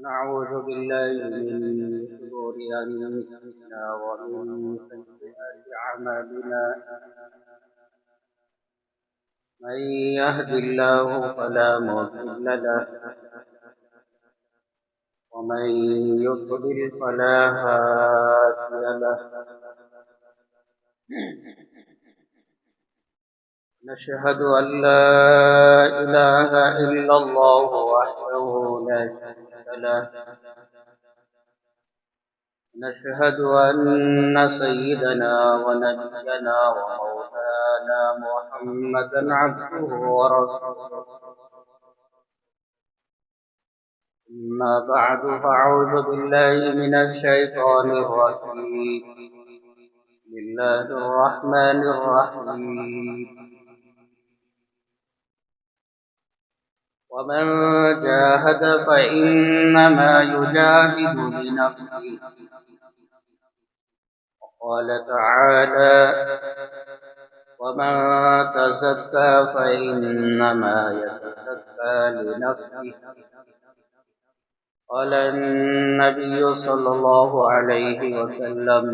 نعوذ بالله من شرور أنفسنا ومن سيئات أعمالنا. من يهد الله فلا مضل له ومن يضلل فلا هادي له. نشهد أن لا إله إلا الله وحده لا شريك له. نشهد أن سيدنا ونبينا ومولانا محمدا عبده ورسوله. أما بعد فأعوذ بالله من الشيطان الرجيم. بسم الله الرحمن الرحيم. ومن جاهد فإنما يجاهد لنفسه. وقال تعالى: ومن تزكى فإنما يتزكى لنفسه. قال النبي صلى الله عليه وسلم: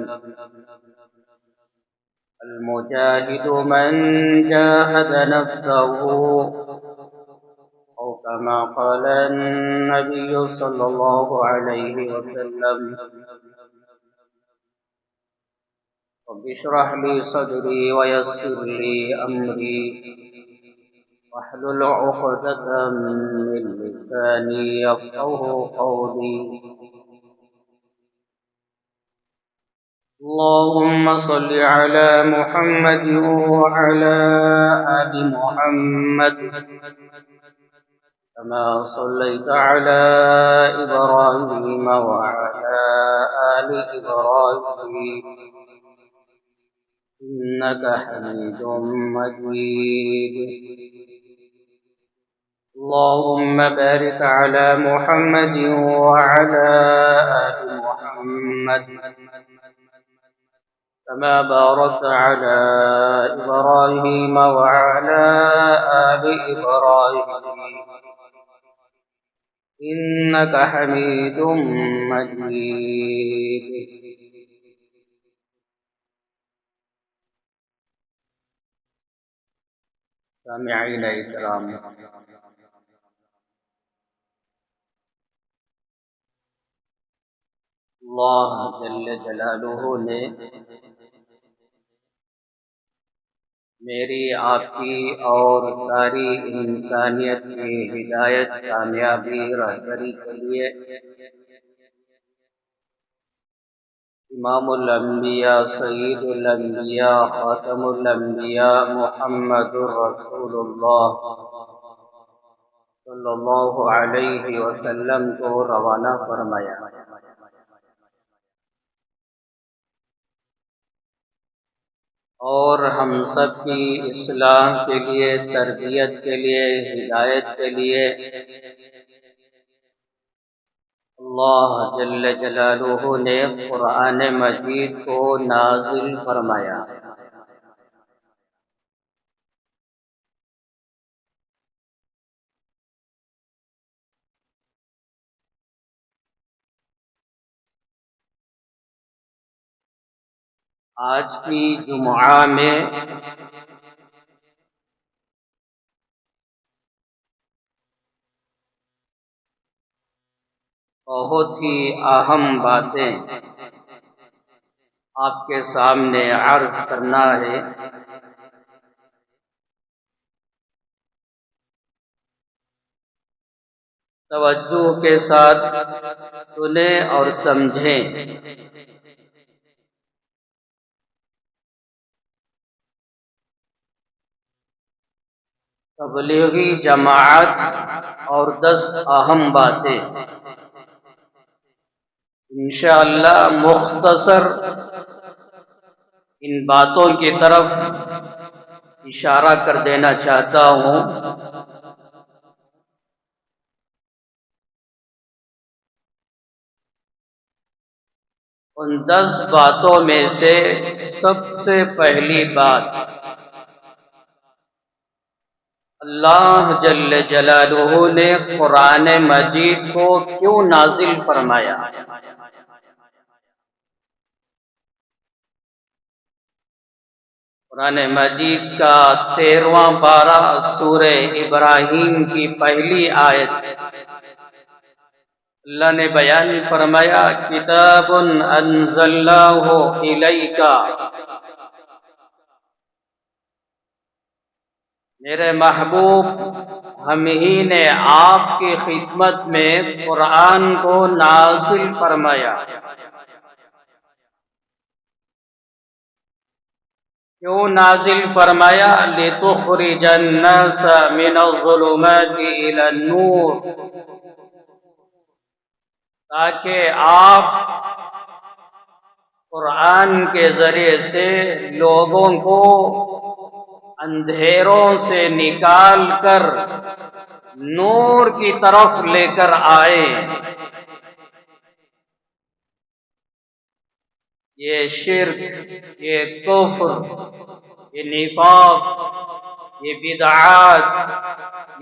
المجاهد من جاهد نفسه، أو كما قال النبي صلى الله عليه وسلم. رب اشرح لي صدري ويسر لي أمري واحلل عقدة من لساني يفقهوا قولي. اللهم صل على محمد وعلى آل محمد كما صليت على إبراهيم وعلى آل إبراهيم إنك حميد مجيد. اللهم بارك على محمد وعلى آل محمد كما باركت على إبراهيم وعلى آل إبراهيم إنك حميد مجيد. سامعین اکرام، اللہ جل جلالہ نے میری، آپ کی اور ساری انسانیت کی ہدایت، کامیابی، رہبری کے لیے امام الانبیاء، سید الانبیاء، خاتم الانبیاء محمد رسول اللہ صلی اللہ علیہ وسلم کو روانہ فرمایا. اور ہم سب کی اصلاح کے لیے، تربیت کے لیے، ہدایت کے لیے اللہ جل جلالہ نے قرآن مجید کو نازل فرمایا. آج کی جمعہ میں بہت ہی اہم باتیں آپ کے سامنے عرض کرنا ہے. توجہ کے ساتھ سنیں اور سمجھیں. تبلیغی جماعت اور 10 اہم باتیں انشاءاللہ مختصر ان باتوں کی طرف اشارہ کر دینا چاہتا ہوں. ان 10 باتوں میں سے سب سے پہلی بات، اللہ جل جلالہ نے قرآن مجید کو کیوں نازل فرمایا؟ قرآن مجید کا 13واں پارہ سورہ ابراہیم کی پہلی آیت ہے۔ اللہ نے بیان فرمایا کتاب انزلناہ الیک، میرے محبوب ہم ہی نے آپ کی خدمت میں قرآن کو نازل فرمایا۔ کیوں نازل فرمایا؟ لِتُخْرِجَ النَّاسَ مِنَ الظُّلُمَاتِ إِلَى النُّورِ، تاکہ آپ قرآن کے ذریعے سے لوگوں کو اندھیروں سے نکال کر نور کی طرف لے کر آئے۔ یہ شرک، یہ کفر، یہ نفاق، یہ بدعات،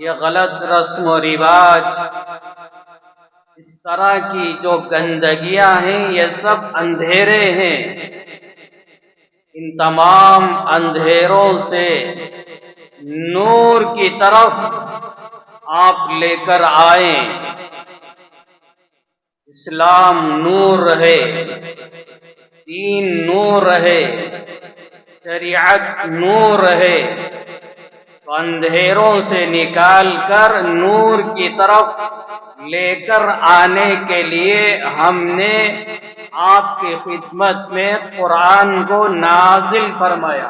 یہ غلط رسم و رواج، اس طرح کی جو گندگیاں ہیں یہ سب اندھیرے ہیں۔ ان تمام اندھیروں سے نور کی طرف آپ لے کر آئیں۔ اسلام نور رہے، دین نور رہے، شریعت نور رہے، تو اندھیروں سے نکال کر نور کی طرف لے کر آنے کے لیے ہم نے آپ کی خدمت میں قرآن کو نازل فرمایا۔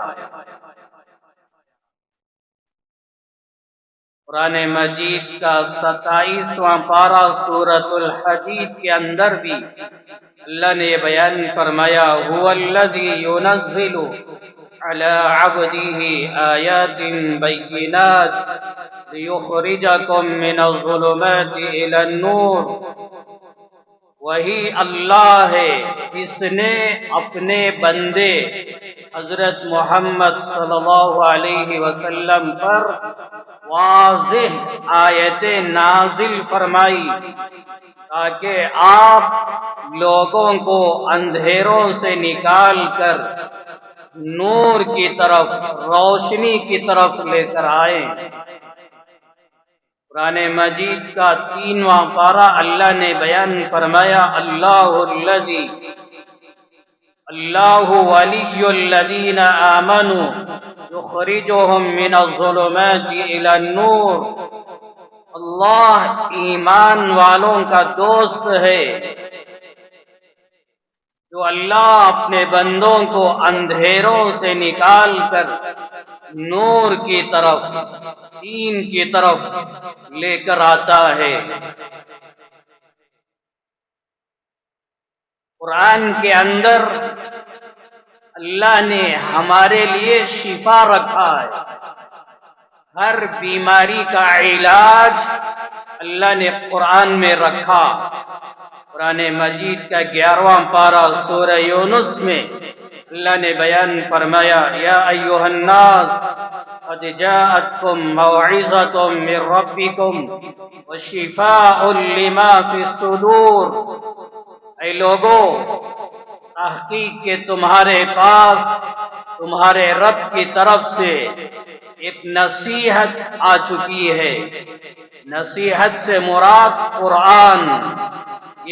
قرآن مجید کا 27واں پارہ سورۃ الحدید کے اندر بھی اللہ نے یہ بیان فرمایا هو الذی ينزل على عبده آیات بینات لیخرجکم من الظلمات الى النور، وہی اللہ ہے جس نے اپنے بندے حضرت محمد صلی اللہ علیہ وسلم پر واضح آیتیں نازل فرمائی تاکہ آپ لوگوں کو اندھیروں سے نکال کر نور کی طرف، روشنی کی طرف لے کر آئیں۔ قرآن مجید کا 3واں پارہ اللہ نے بیان فرمایا اللہ ولی الذین آمنوا یخرجهم من الظلمات الى النور، اللہ ایمان والوں کا دوست ہے جو اللہ اپنے بندوں کو اندھیروں سے نکال کر نور کی طرف، دین کی طرف لے کر آتا ہے۔ قرآن کے اندر اللہ نے ہمارے لیے شفا رکھا ہے، ہر بیماری کا علاج اللہ نے قرآن میں رکھا۔ قرآن مجید کا 11واں پارہ سورہ یونس میں اللہ نے بیان فرمایا یا ایھا الناس قد جاءتکم موعظۃ من ربکم وشفاء لما فی الصدور، اے لوگو تحقیق کہ تمہارے پاس تمہارے رب کی طرف سے ایک نصیحت آ چکی ہے۔ نصیحت سے مراد قرآن،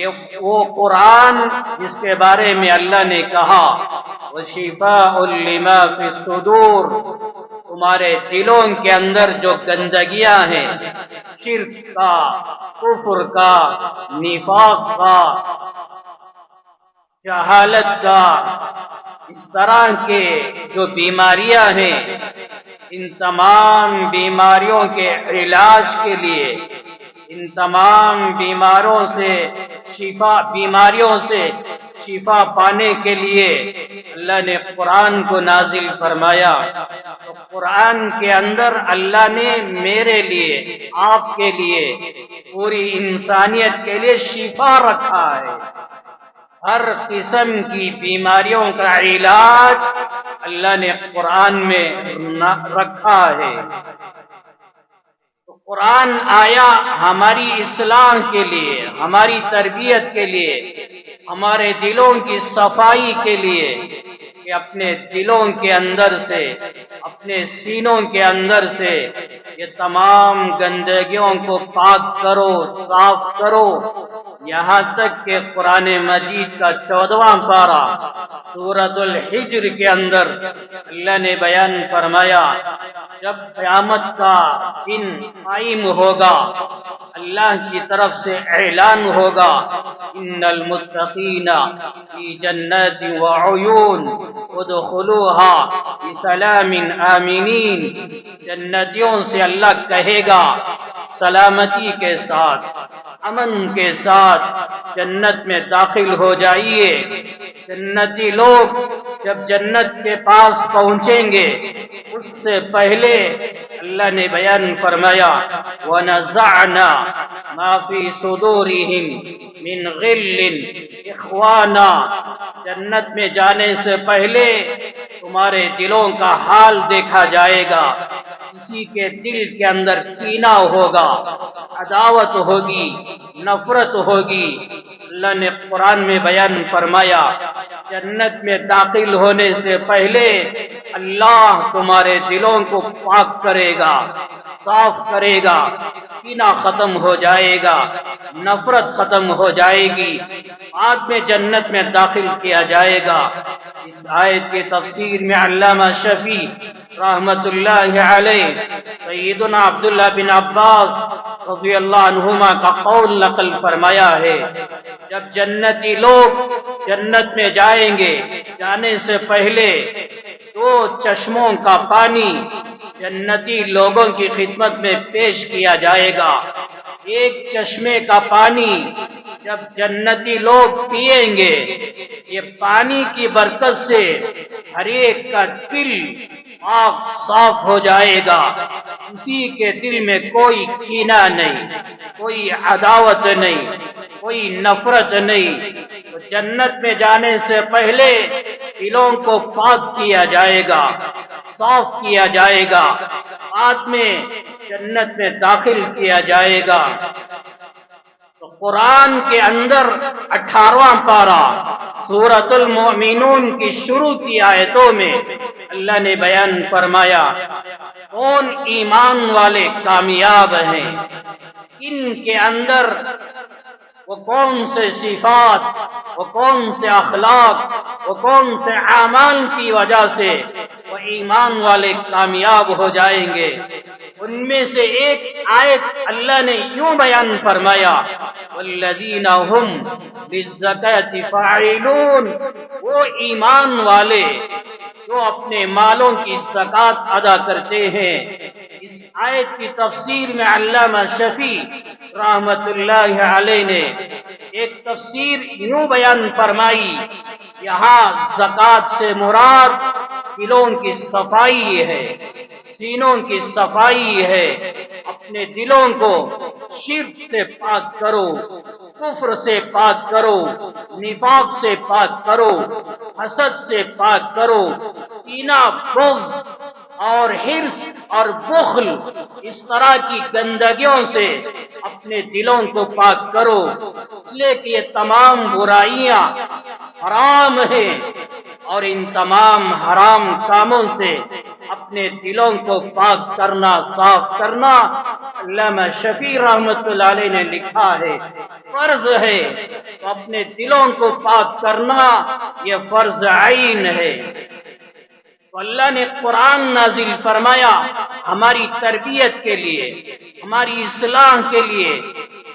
یہ وہ قرآن جس کے بارے میں اللہ نے کہا وشفاء لما فی الصدور، تمہارے دلوں کے اندر جو گندگیاں ہیں، شرک کا، کفر کا، نفاق کا، جہالت کا، اس طرح کے جو بیماریاں ہیں، ان تمام بیماریوں کے علاج کے لیے، ان تمام بیماریوں سے شفا پانے کے لیے اللہ نے قرآن کو نازل فرمایا۔ تو قرآن کے اندر اللہ نے میرے لیے، آپ کے لیے، پوری انسانیت کے لیے شفا رکھا ہے۔ ہر قسم کی بیماریوں کا علاج اللہ نے قرآن میں رکھا ہے۔ قرآن آیا ہماری اصلاح کے لیے، ہماری تربیت کے لیے، ہمارے دلوں کی صفائی کے لیے، کہ اپنے دلوں کے اندر سے، اپنے سینوں کے اندر سے یہ تمام گندگیوں کو پاک کرو، صاف کرو۔ یہاں تک کہ قرآن مجید کا 14واں پارہ سورۃ الحجر کے اندر اللہ نے بیان فرمایا، جب قیامت کا دن قائم ہوگا، اللہ کی طرف سے اعلان ہوگا، ان المتقین فی جنات وعیون ادخلوها بسلام آمنین۔ جنتیوں سے اللہ کہے گا سلامتی کے ساتھ، امن کے ساتھ جنت میں داخل ہو جائیے۔ جنتی لوگ جب جنت کے پاس پہنچیں گے، اس سے پہلے اللہ نے بیان فرمایا، وَنَزَعْنَا مَا فِي صُدُورِهِمْ مِنْ غِلٍّ اخوانا۔ جنت میں جانے سے پہلے تمہارے دلوں کا حال دیکھا جائے گا۔ کسی کے دل کے اندر کینہ ہوگا، عداوت ہوگی، نفرت ہوگی۔ اللہ نے قرآن میں بیان فرمایا، جنت میں داخل ہونے سے پہلے اللہ تمہارے دلوں کو پاک کرے گا، صاف کرے گا، کینہ ختم ہو جائے گا، نفرت ختم ہو جائے گی، بعد میں جنت میں داخل کیا جائے گا۔ اس آیت کی تفسیر میں علامہ شفیع رحمت اللہ علیہ سیدنا عبداللہ بن عباس رضی اللہ عنہما کا قول نقل فرمایا ہے، جب جنتی لوگ جنت میں جائیں گے، جانے سے پہلے 2 چشموں کا پانی جنتی لوگوں کی خدمت میں پیش کیا جائے گا۔ ایک چشمے کا پانی جب جنتی لوگ پیئیں گے، یہ پانی کی برکت سے ہر ایک کا دل پاک صاف ہو جائے گا۔ کسی کے دل میں کوئی کینہ نہیں، کوئی عداوت نہیں، کوئی نفرت نہیں۔ تو جنت میں جانے سے پہلے دلوں کو پاک کیا جائے گا، صاف کیا جائے گا، بعد میں جنت میں داخل کیا جائے گا۔ تو قرآن کے اندر 18واں پارہ سورۃ المؤمنون کی شروع کی آیتوں میں اللہ نے بیان فرمایا، کون ایمان والے کامیاب ہیں، ان کے اندر وہ کون سے صفات، وہ کون سے اخلاق، وہ کون سے اعمال کی وجہ سے وہ ایمان والے کامیاب ہو جائیں گے۔ ان میں سے ایک آیت اللہ نے یوں بیان فرمایا، والذین هم للزکاۃ فاعلون۔ وہ ایمان والے جو اپنے مالوں کی زکوٰۃ ادا کرتے ہیں۔ اس آیت کی تفسیر میں علامہ شفیع رحمت اللہ علیہ نے ایک تفسیر یوں بیان فرمائی، یہاں زکوٰۃ سے مراد دلوں کی صفائی ہے، سینوں کی صفائی ہے۔ اپنے دلوں کو شرک سے پاک کرو، کفر سے پاک کرو، نفاق سے پاک کرو، حسد سے پاک کرو، کینہ، بغض اور حرص اور بخل، اس طرح کی گندگیوں سے اپنے دلوں کو پاک کرو، اس لیے کہ یہ تمام برائیاں حرام ہیں، اور ان تمام حرام کاموں سے اپنے دلوں کو پاک کرنا، صاف کرنا، علامہ شفیع رحمت اللہ علیہ نے لکھا ہے فرض ہے۔ تو اپنے دلوں کو پاک کرنا یہ فرض عین ہے۔ تو اللہ نے قرآن نازل فرمایا ہماری تربیت کے لیے، ہماری اصلاح کے لیے،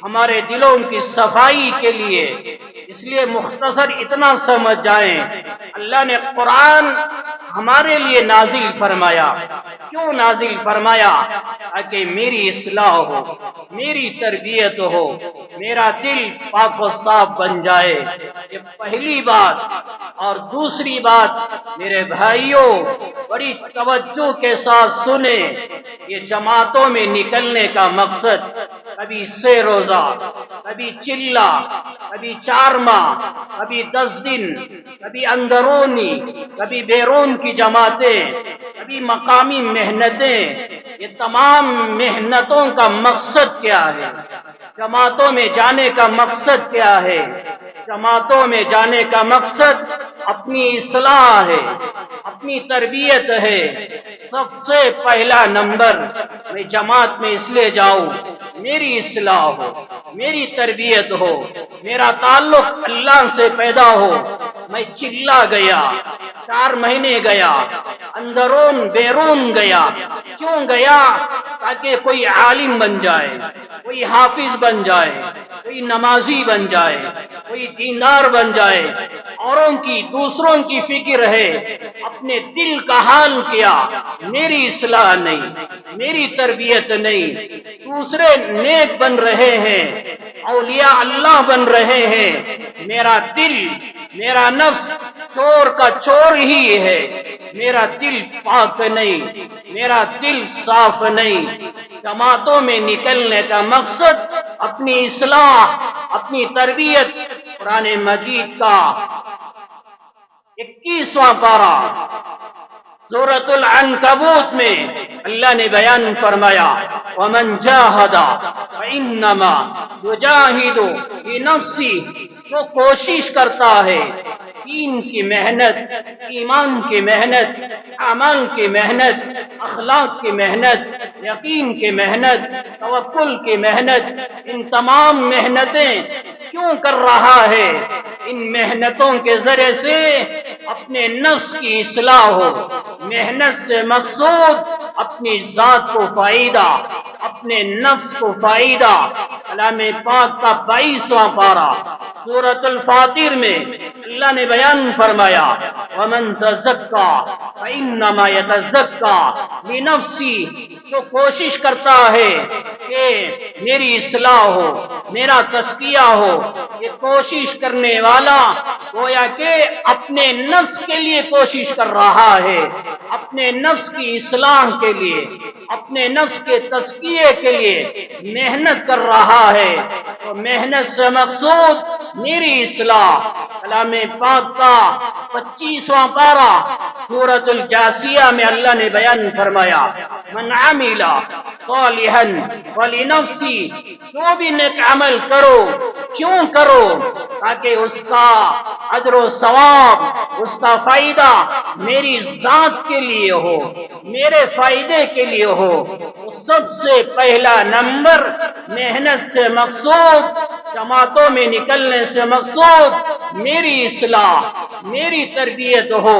ہمارے دلوں کی صفائی کے لیے۔ اس لیے مختصر اتنا سمجھ جائیں، اللہ نے قرآن ہمارے لیے نازل فرمایا۔ کیوں نازل فرمایا؟ تاکہ میری اصلاح ہو، میری تربیت ہو، میرا دل پاک و صاف بن جائے۔ یہ پہلی بات۔ اور دوسری بات میرے بھائیوں، بڑی توجہ کے ساتھ سنیں، یہ جماعتوں میں نکلنے کا مقصد کبھی 6 روزہ، کبھی چلہ، کبھی 4 ماہ، کبھی 10 دن، کبھی اندرونی، کبھی بیرون کی جماعتیں، کبھی مقامی محنتیں، یہ تمام محنتوں کا مقصد کیا ہے؟ جماعتوں میں جانے کا مقصد کیا ہے؟ جماعتوں میں جانے کا مقصد اپنی اصلاح ہے، اپنی تربیت ہے۔ سب سے پہلا نمبر، میں جماعت میں اس لیے جاؤں میری اصلاح ہو، میری تربیت ہو، میرا تعلق اللہ سے پیدا ہو۔ میں چلا گیا، 4 مہینے گیا، اندرون بیرون گیا۔ کیوں گیا؟ تاکہ کوئی عالم بن جائے، کوئی حافظ بن جائے، کوئی نمازی بن جائے، کوئی دیندار بن جائے۔ اوروں کی، دوسروں کی فکر ہے، اپنے دل کا حال کیا۔ میری اصلاح نہیں، میری تربیت نہیں۔ دوسرے نیک بن رہے ہیں، اولیاء اللہ بن رہے ہیں، میرا دل، میرا نفس چور کا چور ہی ہے۔ میرا دل پاک نہیں، میرا دل صاف نہیں۔ جماعتوں میں نکلنے کا مقصد اپنی اصلاح، اپنی تربیت۔ قرآن مجید کا 21واں پارہ سورۃ العنکبوت میں اللہ نے بیان فرمایا، وَمَنْ جَاهَدَ فَإِنَّمَا يُجَاهِدُ بِنَفْسِهِ، جو کوشش کرتا ہے، دین کی محنت، ایمان کی محنت، عمل کی محنت، اخلاق کی محنت، یقین کی محنت، توکل کی محنت، ان تمام محنتیں کیوں کر رہا ہے؟ ان محنتوں کے ذریعے سے اپنے نفس کی اصلاح ہو۔ محنت سے مقصود اپنی ذات کو فائدہ، اپنے نفس کو فائدہ۔ کلام پاک کا 22واں پارہ سورۃ الفاطر میں اللہ نے بیان فرمایا، وَمَن تَزَكَّىٰ فَإِنَّمَا يَتَزَكَّىٰ لِنَفْسِهِ، جو کوشش کرتا ہے کہ میری اصلاح ہو، میرا تزکیہ ہو، یہ کوشش کرنے والا گویا کہ اپنے نفس کے لیے کوشش کر رہا ہے، اپنے نفس کی اصلاح کے لیے، اپنے نفس کے تزکیے کے لیے محنت کر رہا ہے۔ تو محنت سے مقصود میری اصلاح۔ کلام پاک کا 25واں پارہ سورۃ الجاثیہ میں اللہ نے بیان فرمایا، من عمل صالحا فلنفسه، جو بھی نیک عمل کرو، کیوں کرو؟ تاکہ اس کا اجر و ثواب، اس کا فائدہ میری ذات کے لیے ہو، میرے فائدے کے لیے ہو۔ تو سب سے پہلا نمبر محنت سے مقصود، جماعتوں میں نکلنے سے مقصود میری اصلاح، میری تربیت ہو۔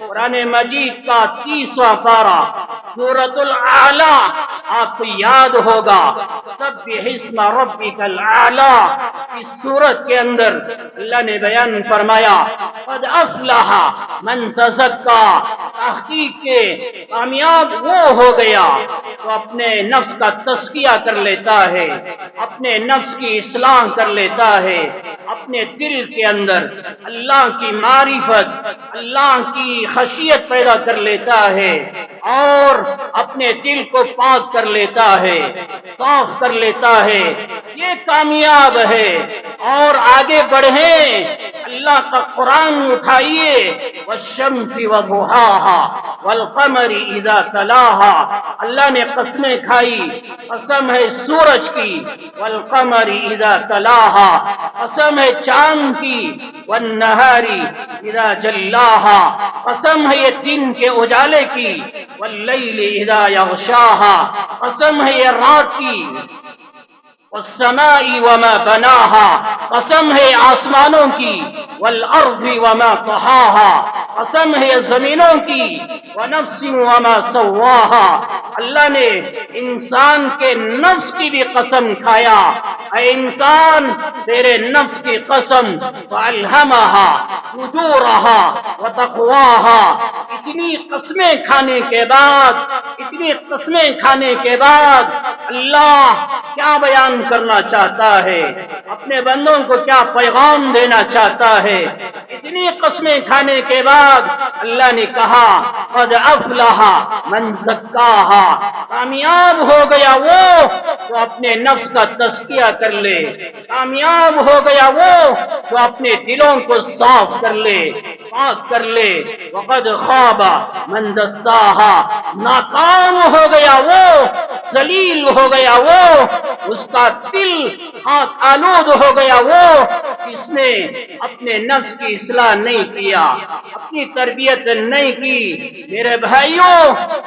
قرآن مجید کا 30واں پارہ سورۃ الاعلی، آپ کو یاد ہوگا، سبح اسم ربک الاعلی، اس سورت کے اندر اللہ نے بیان فرمایا، قد افلح من تزکا، تحقیق کے کامیاب وہ ہو گیا تو اپنے نفس کا تزکیہ کر لیتا ہے، اپنے نفس کی اصلاح کر لیتا ہے، اپنے دل کے اندر اللہ کی معرفت، اللہ کی خشیت پیدا کر لیتا ہے، اور اپنے دل کو پاک کر لیتا ہے، صاف کر لیتا ہے۔ یہ کامیاب ہے۔ اور آگے بڑھیں، اللہ کا قرآن اٹھائیے، والشمس وضحاها والقمر اذا تلاها، اللہ نے قسمیں کھائی، قسم ہے سورج کی، والقمر اذا تلاها، قسم ہے چاند کی، والنہار اذا جلاها، قسم ہے یہ دن کے اجالے کی، واللیل اذا یغشاها، قسم ہے یہ رات کی، والسماء وما بناها، قسم ہے آسمانوں کی، والارض وما طحاها، قسم ہے زمینوں کی، ونفس وما سواها، اللہ نے انسان کے نفس کی بھی قسم کھایا، اے انسان تیرے نفس کی قسم، فَأَلْهَمَهَا فُجُورَهَا وَتَقْوَاهَا۔ اتنی قسمیں کھانے کے بعد، اتنی قسمیں کھانے کے بعد اللہ کیا بیان کرنا چاہتا ہے؟ اپنے بندوں کو کیا پیغام دینا چاہتا ہے؟ اتنی قسمیں کھانے کے بعد اللہ نے کہا، قد افلح من زکاها، کامیاب ہو گیا وہ جو اپنے نفس کا تزکیہ کر لے، کامیاب ہو گیا وہ جو اپنے دلوں کو صاف کر لے، پاک کر لے۔ وقد خواب من دساہا، ناکام ہو گیا وہ، ذلیل ہو گیا وہ، اس کا دل خاک آلود ہو گیا وہ، جس نے اپنے نفس کی اصلاح نہیں کیا، اپنی تربیت نہیں کی۔ میرے بھائیوں،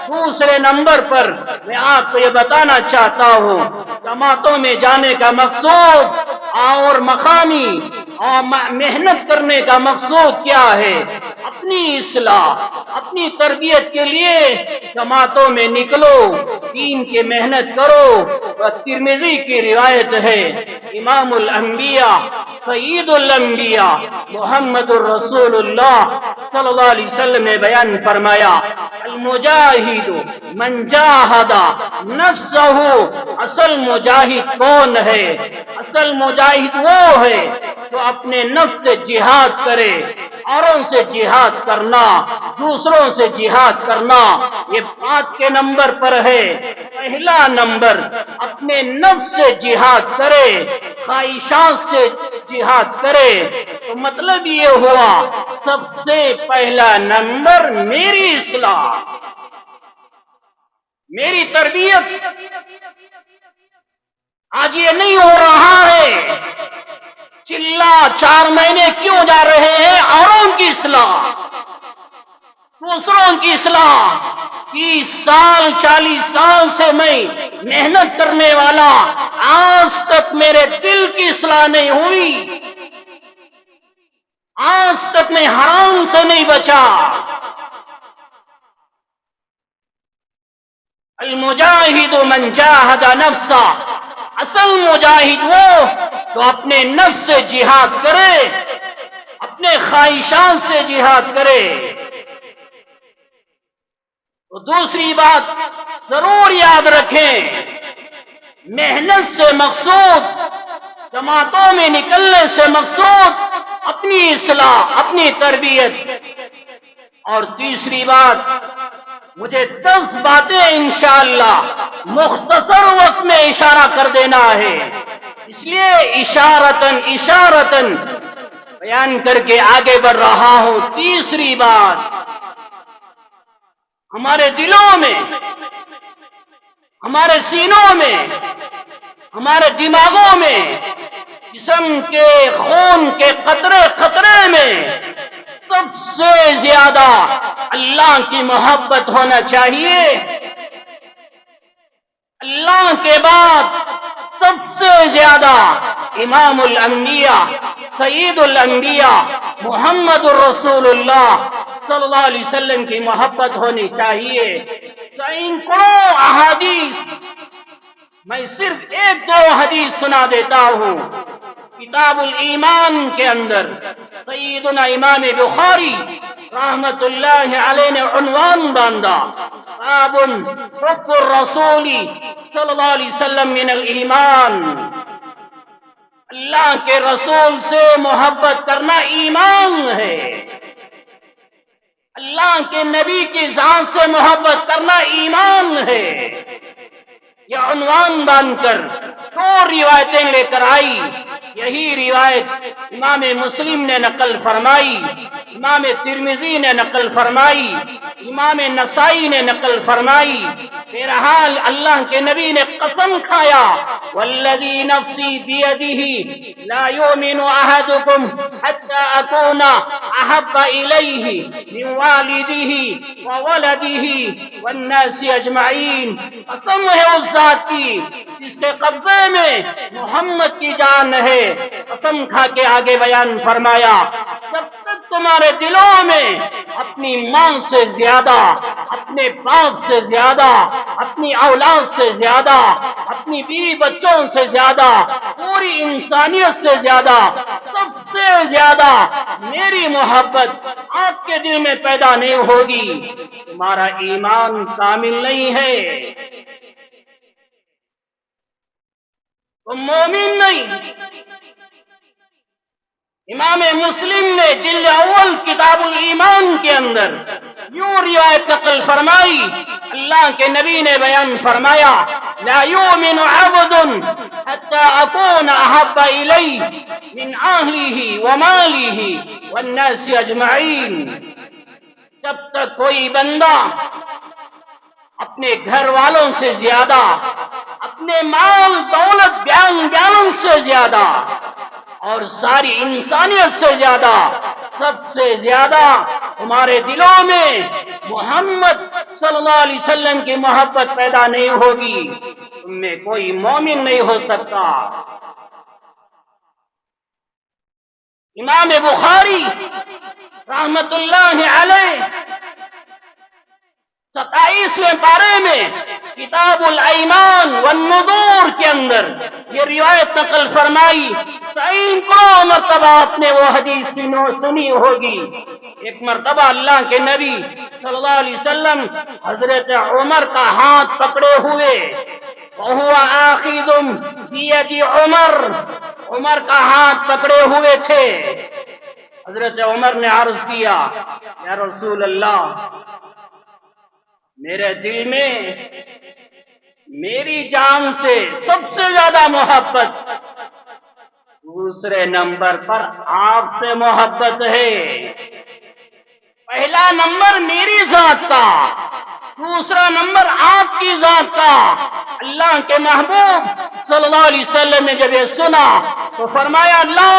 دوسرے نمبر پر میں آپ کو یہ بتانا چاہتا ہوں، جماعتوں میں جانے کا مقصود اور مقامی اور محنت کرنے کا مقصود کیا ہے؟ اپنی اصلاح، اپنی تربیت کے لیے جماعتوں میں نکلو، دین کی محنت کرو۔ ترمذی کی روایت ہے، امام الانبیاء سید الانبیاء محمد الرسول اللہ صلی اللہ علیہ وسلم نے بیان فرمایا، المجاہد من جاہد نفسہ، اصل مجاہد کون ہے؟ اصل مجاہد وہ ہے جو اپنے نفس سے جہاد کرے۔ اوروں سے جہاد کرنا، دوسروں سے جہاد کرنا، یہ 5 کے نمبر پر ہے۔ پہلا نمبر اپنے نفس سے جہاد کرے، خواہشات سے جہاد کرے، تو مطلب یہ ہوا سب سے پہلا نمبر میری اصلاح، میری تربیت۔ آج یہ نہیں ہو رہا ہے۔ چلا 4 مہینے کیوں جا رہے ہیں اوروں کی اصلاح، دوسروں کی اصلاح؟ 30 سال 40 سال سے میں محنت کرنے والا، آج تک میرے دل کی اصلاح نہیں ہوئی، آج تک میں حرام سے نہیں بچا۔ المجاہد من جاہد نفسہ، اصل مجاہد وہ تو اپنے نفس سے جہاد کرے، اپنے خواہشات سے جہاد کرے۔ تو دوسری بات ضرور یاد رکھیں، محنت سے مقصود، جماعتوں میں نکلنے سے مقصود اپنی اصلاح، اپنی تربیت۔ اور تیسری بات، مجھے 10 باتیں انشاءاللہ مختصر وقت میں اشارہ کر دینا ہے، اس لیے اشارتاً بیان کر کے آگے بڑھ رہا ہوں۔ تیسری بات، ہمارے دلوں میں، ہمارے سینوں میں، ہمارے دماغوں میں، جسم کے خون کے قطرے قطرے میں سب سے زیادہ اللہ کی محبت ہونا چاہیے۔ اللہ کے بعد سب سے زیادہ امام الانبیاء سید الانبیاء محمد الرسول اللہ صلی اللہ علیہ وسلم کی محبت ہونی چاہیے۔ سینکڑوں احادیث، میں صرف 1-2 حدیث سنا دیتا ہوں۔ کتاب الایمان کے اندر سیدنا امام بخاری رحمت اللہ علیہ نے عنوان باندھا، باب حب الرسول صلی اللہ علیہ وسلم من الایمان، اللہ کے رسول سے محبت کرنا ایمان ہے، اللہ کے نبی کی ذات سے محبت کرنا ایمان ہے۔ یہ عنوان باندھ کر 2 روایتیں لے کر آئی۔ یہی روایت امام مسلم نے نقل فرمائی، امام ترمذی نے نقل فرمائی، امام نسائی نے نقل فرمائی۔ بہرحال اللہ کے نبی نے قسم کھایا، والذی نفسی بیدہ لا یؤمن احدکم حتی اکون احب الیہ من والدہ وولدہ والناس اجمعین۔ قسم ہے اس ذات کی جس کے قبضے میں محمد کی جان ہے۔ قسم کھا کے آگے بیان فرمایا، جب تک تمہارے دلوں میں اپنی ماں سے زیادہ، اپنے باپ سے زیادہ، اپنی اولاد سے زیادہ، اپنی بیوی بچوں سے زیادہ، پوری انسانیت سے زیادہ، سب سے زیادہ میری محبت آپ کے دل میں پیدا نہیں ہوگی، تمہارا ایمان کامل نہیں ہے، تم مومن نہیں۔ امام مسلم نے جلد اول کتاب الایمان کے اندر یوں روایت نقل فرمائی، اللہ کے نبی نے بیان فرمایا، لا یؤمن عبد حتى أكون أحب إليه من أهله وماله والناس أجمعين. جب تک کوئی بندہ اپنے گھر والوں سے زیادہ، اپنے مال دولت بیان سے زیادہ اور ساری انسانیت سے زیادہ، سب سے زیادہ تمہارے دلوں میں محمد صلی اللہ علیہ وسلم کی محبت پیدا نہیں ہوگی، تم میں کوئی مومن نہیں ہو سکتا. امام بخاری رحمت اللہ علیہ 27ویں پارے میں کتاب الایمان والنذور کے اندر یہ روایت نقل فرمائی. سینکڑوں مرتبہ آپ نے وہ حدیث سنی ہوگی. ایک مرتبہ اللہ کے نبی صلی اللہ علیہ وسلم حضرت عمر کا ہاتھ پکڑے ہوئے، وَهُوَ آخِذٌ بِيَدِ عمر کا ہاتھ پکڑے ہوئے تھے. حضرت عمر نے عرض کیا، یا رسول اللہ، میرے دل میں میری جان سے سب سے زیادہ محبت، دوسرے نمبر پر آپ سے محبت ہے. پہلا نمبر میری ذات کا، دوسرا نمبر آپ کی ذات کا. اللہ کے محبوب صلی اللہ علیہ وسلم نے جب یہ سنا تو فرمایا، لا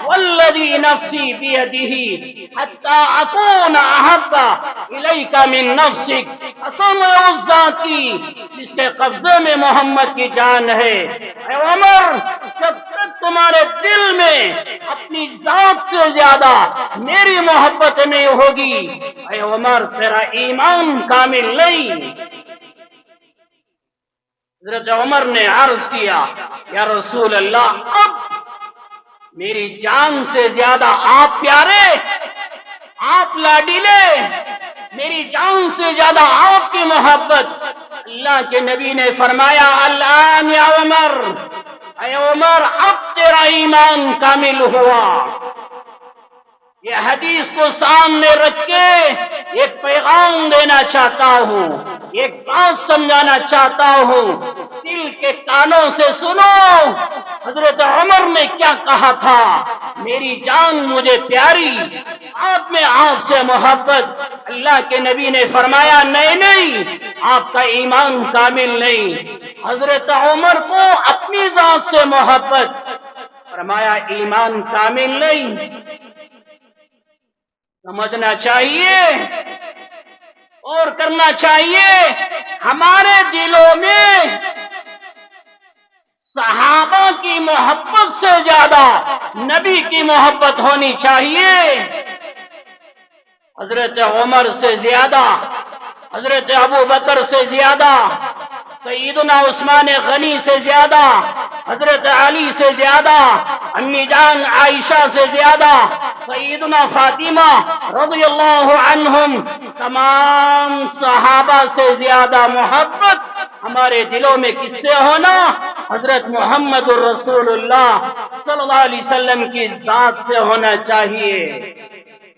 والذی نفسی بیدہ حتی اکون احب الیک من نفسک. قسم ہے اس ذات کی جس کے قبضے میں محمد کی جان ہے. اے عمر، جب تک تمہارے دل میں اپنی ذات سے زیادہ میری محبت نہیں ہوگی، اے عمر تیرا ایمان کامل نہیں. حضرت عمر نے عرض کیا، یا رسول اللہ، اب میری جان سے زیادہ آپ پیارے، آپ لاڈیلے، میری جان سے زیادہ آپ کی محبت. اللہ کے نبی نے فرمایا، الآن یا عمر، اے عمر اب تیرا ایمان کامل ہوا. یہ حدیث کو سامنے رکھ کے ایک پیغام دینا چاہتا ہوں، ایک بات سمجھانا چاہتا ہوں. دل کے کانوں سے سنو، حضرت عمر نے کیا کہا تھا. میری جان مجھے پیاری، آپ میں آپ سے محبت. اللہ کے نبی نے فرمایا، نہیں، آپ کا ایمان کامل نہیں. حضرت عمر کو اپنی ذات سے محبت، فرمایا ایمان کامل نہیں. سمجھنا چاہیے اور کرنا چاہیے. ہمارے دلوں میں صحابہ کی محبت سے زیادہ نبی کی محبت ہونی چاہیے. حضرت عمر سے زیادہ، حضرت ابو بکر سے زیادہ، سیدنا عثمان غنی سے زیادہ، حضرت علی سے زیادہ، امی جان عائشہ سے زیادہ، سیدنا فاطمہ رضی اللہ عنہم، تمام صحابہ سے زیادہ محبت ہمارے دلوں میں کس سے ہونا؟ حضرت محمد الرسول اللہ صلی اللہ علیہ وسلم کی ذات سے ہونا چاہیے.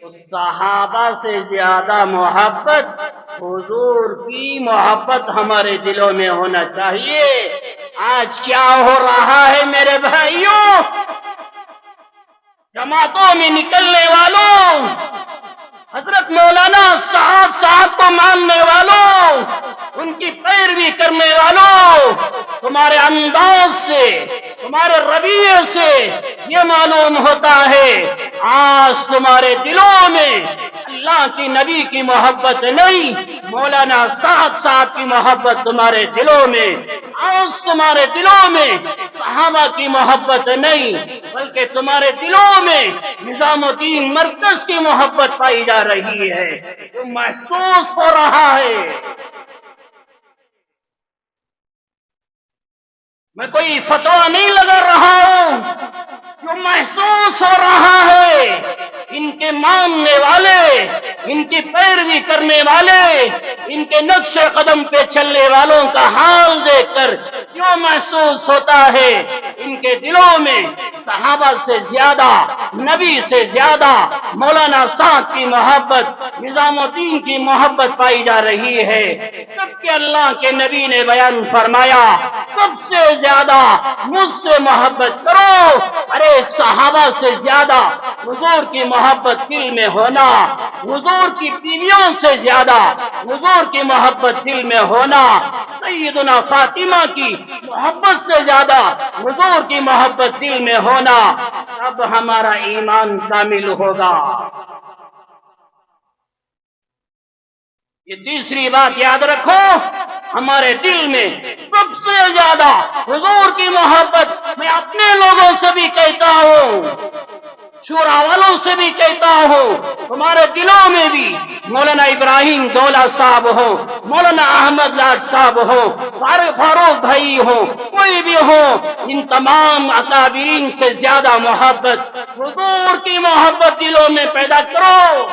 اس صحابہ سے زیادہ محبت حضور کی محبت ہمارے دلوں میں ہونا چاہیے. آج کیا ہو رہا ہے میرے بھائیوں؟ جماعتوں میں نکلنے والوں، حضرت مولانا صاحب کو ماننے والوں، ان کی پیروی کرنے والوں، تمہارے انداز سے، تمہارے رویے سے یہ معلوم ہوتا ہے آج تمہارے دلوں میں اللہ کی نبی کی محبت نہیں، مولانا صاحب کی محبت تمہارے دلوں میں. آج تمہارے دلوں میں صحابہ کی محبت نہیں، بلکہ تمہارے دلوں میں نظام الدین مرکز کی محبت پائی جا رہی ہے. جو محسوس ہو رہا ہے، میں کوئی فتویٰ نہیں لگا رہا ہوں، جو محسوس ہو رہا ہے، ان کے ماننے والے، ان کی پیروی کرنے والے، ان کے نقش قدم پہ چلنے والوں کا حال دیکھ کر جو محسوس ہوتا ہے، جن کے دلوں میں صحابہ سے زیادہ، نبی سے زیادہ مولانا سعد کی محبت، نظام الدین کی محبت پائی جا رہی ہے، جبکہ اللہ کے نبی نے بیان فرمایا سب سے زیادہ مجھ سے محبت کرو۔ ارے صحابہ سے زیادہ حضور کی محبت دل میں ہونا، حضور کی بیویوں سے زیادہ حضور کی محبت دل میں ہونا، سیدنا فاطمہ کی محبت سے زیادہ حضور کی محبت دل میں ہونا، اب ہمارا ایمان کامل ہوگا۔ یہ تیسری بات یاد رکھو، ہمارے دل میں سب سے زیادہ حضور کی محبت، میں اپنے لوگوں سے بھی کہتا ہوں، شورا والوں سے بھی کہتا ہوں، تمہارے دلوں میں بھی مولانا ابراہیم دولہ صاحب ہو، مولانا احمد لاٹ صاحب ہو، فاروق بھائی ہو، کوئی بھی ہو، ان تمام اکابرین سے زیادہ محبت، حضور کی محبت دلوں میں پیدا کرو۔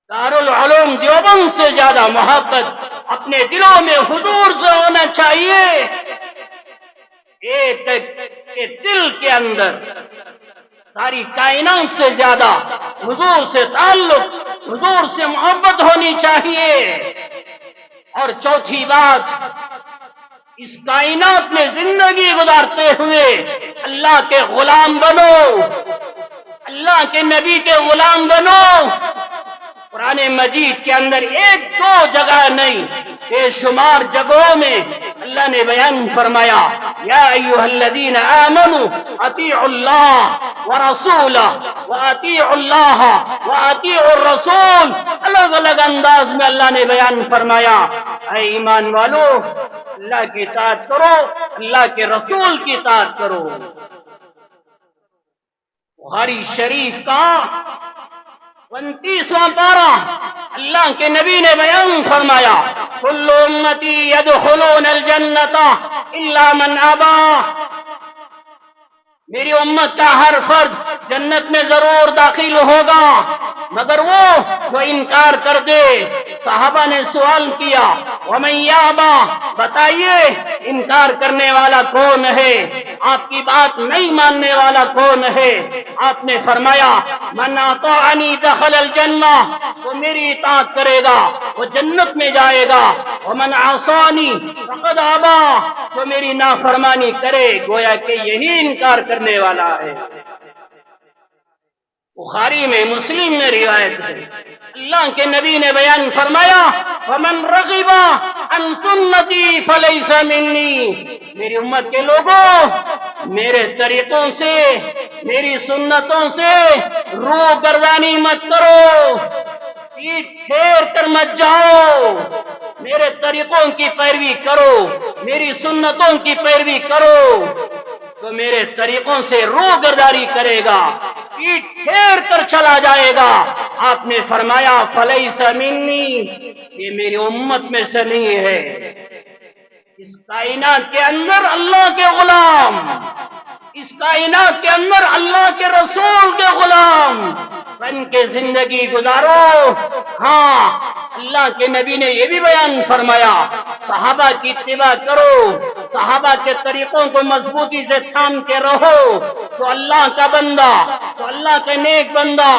دارالعلوم دیوبند سے زیادہ محبت اپنے دلوں میں حضور سے ہونا چاہیے۔ ایک کے دل کے اندر ساری کائنات سے زیادہ حضور سے تعلق، حضور سے محبت ہونی چاہیے۔ اور چوتھی بات، اس کائنات میں زندگی گزارتے ہوئے اللہ کے غلام بنو، اللہ کے نبی کے غلام بنو۔ قرآن مجید کے اندر ایک دو جگہ نہیں، بے شمار جگہوں میں اللہ نے بیان فرمایا، یا ایھا الذین آمنوا اطیعوا اللہ ورسولہ واطیعوا اللہ واطیعوا الرسول۔ الگ الگ انداز میں اللہ نے بیان فرمایا، اے ایمان والو، اللہ کی اطاعت کرو، اللہ کے رسول کی اطاعت کرو۔ بخاری شریف کا 29واں پارہ، اللہ کے نبی نے بیان فرمایا، کل امتی یدخلون الجنۃ الا من ابا۔ میری امت کا ہر فرد جنت میں ضرور داخل ہوگا مگر وہ جو انکار کر دے۔ صحابہ نے سوال کیا، ومن یابا، بتائیے انکار کرنے والا کون ہے، آپ کی بات نہیں ماننے والا کون ہے؟ آپ نے فرمایا، من اطاعنی دخل الجنہ، وہ میری اطاعت کرے گا وہ جنت میں جائے گا، ومن عصانی فقد ابا، جو میری نافرمانی کرے گویا کہ یہی انکار کرنے والا ہے۔ بخاری میں، مسلم میں روایت ہے، اللہ کے نبی نے بیان فرمایا، ومن رغب عن سنتی فلیس منی۔ میری امت کے لوگوں، میرے طریقوں سے، میری سنتوں سے روگردانی مت کرو، پیٹ پھیر کر مت جاؤ، میرے طریقوں کی پیروی کرو، میری سنتوں کی پیروی کرو۔ تو میرے طریقوں سے روگردانی کرے گا، پیٹ پھیر کر چلا جائے گا، آپ نے فرمایا فلیس منی، یہ میری امت میں سے نہیں ہے۔ اس کائنات کے اندر اللہ کے غلام، اس کائنات کے اندر اللہ کے رسول کے غلام بن کے زندگی گزارو۔ ہاں، اللہ کے نبی نے یہ بھی بیان فرمایا، صحابہ کی اتباع کرو، صحابہ کے طریقوں کو مضبوطی سے تھام کے رہو، تو اللہ کا بندہ، تو اللہ کا نیک بندہ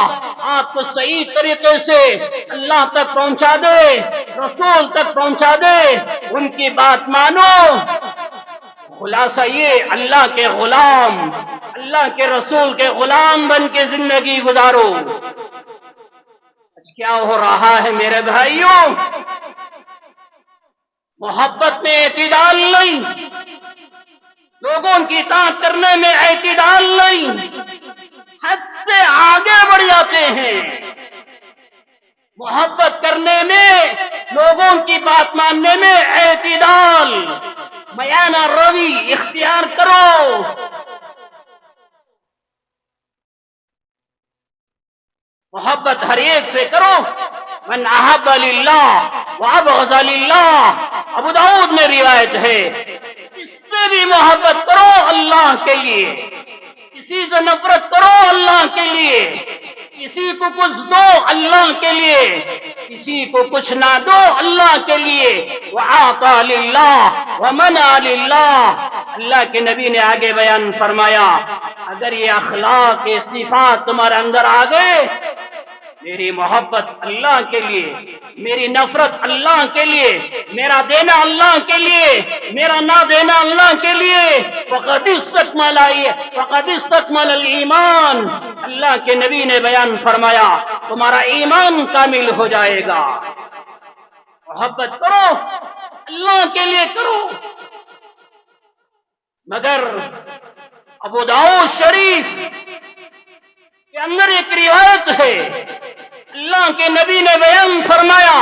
آپ کو صحیح طریقے سے اللہ تک پہنچا دے، رسول تک پہنچا دے، ان کی بات مانو۔ خلاصہ یہ، اللہ کے غلام، اللہ کے رسول کے غلام بن کے زندگی گزارو۔ آج کیا ہو رہا ہے میرے بھائیوں؟ محبت میں اعتدال نہیں، لوگوں کی اطاعت کرنے میں اعتدال نہیں، حد سے آگے بڑھ جاتے ہیں۔ محبت کرنے میں، لوگوں کی بات ماننے میں اعتدال، میانہ روی اختیار کرو۔ محبت ہر ایک سے کرو، من احب للہ وابغض للہ، ابو داؤد میں روایت ہے، اس سے بھی محبت کرو اللہ کے لیے، کسی سے نفرت کرو اللہ کے لیے، کسی کو کچھ دو اللہ کے لیے، کسی کو کچھ نہ دو اللہ کے لیے، وَأَعْطَى لِلَّهِ وَمَنَعَ لِلَّهِ، اللہ کے نبی نے آگے بیان فرمایا اگر یہ اخلاق یہ صفات تمہارے اندر آ گئے، میری محبت اللہ کے لیے، میری نفرت اللہ کے لیے، میرا دینا اللہ کے لیے، میرا نہ دینا اللہ کے لیے، فقد استکمل الایمان، اللہ کے نبی نے بیان فرمایا تمہارا ایمان کامل ہو جائے گا۔ محبت کرو اللہ کے لیے کرو۔ مگر ابو داؤد شریف کے اندر ایک روایت ہے، اللہ کے نبی نے بیان فرمایا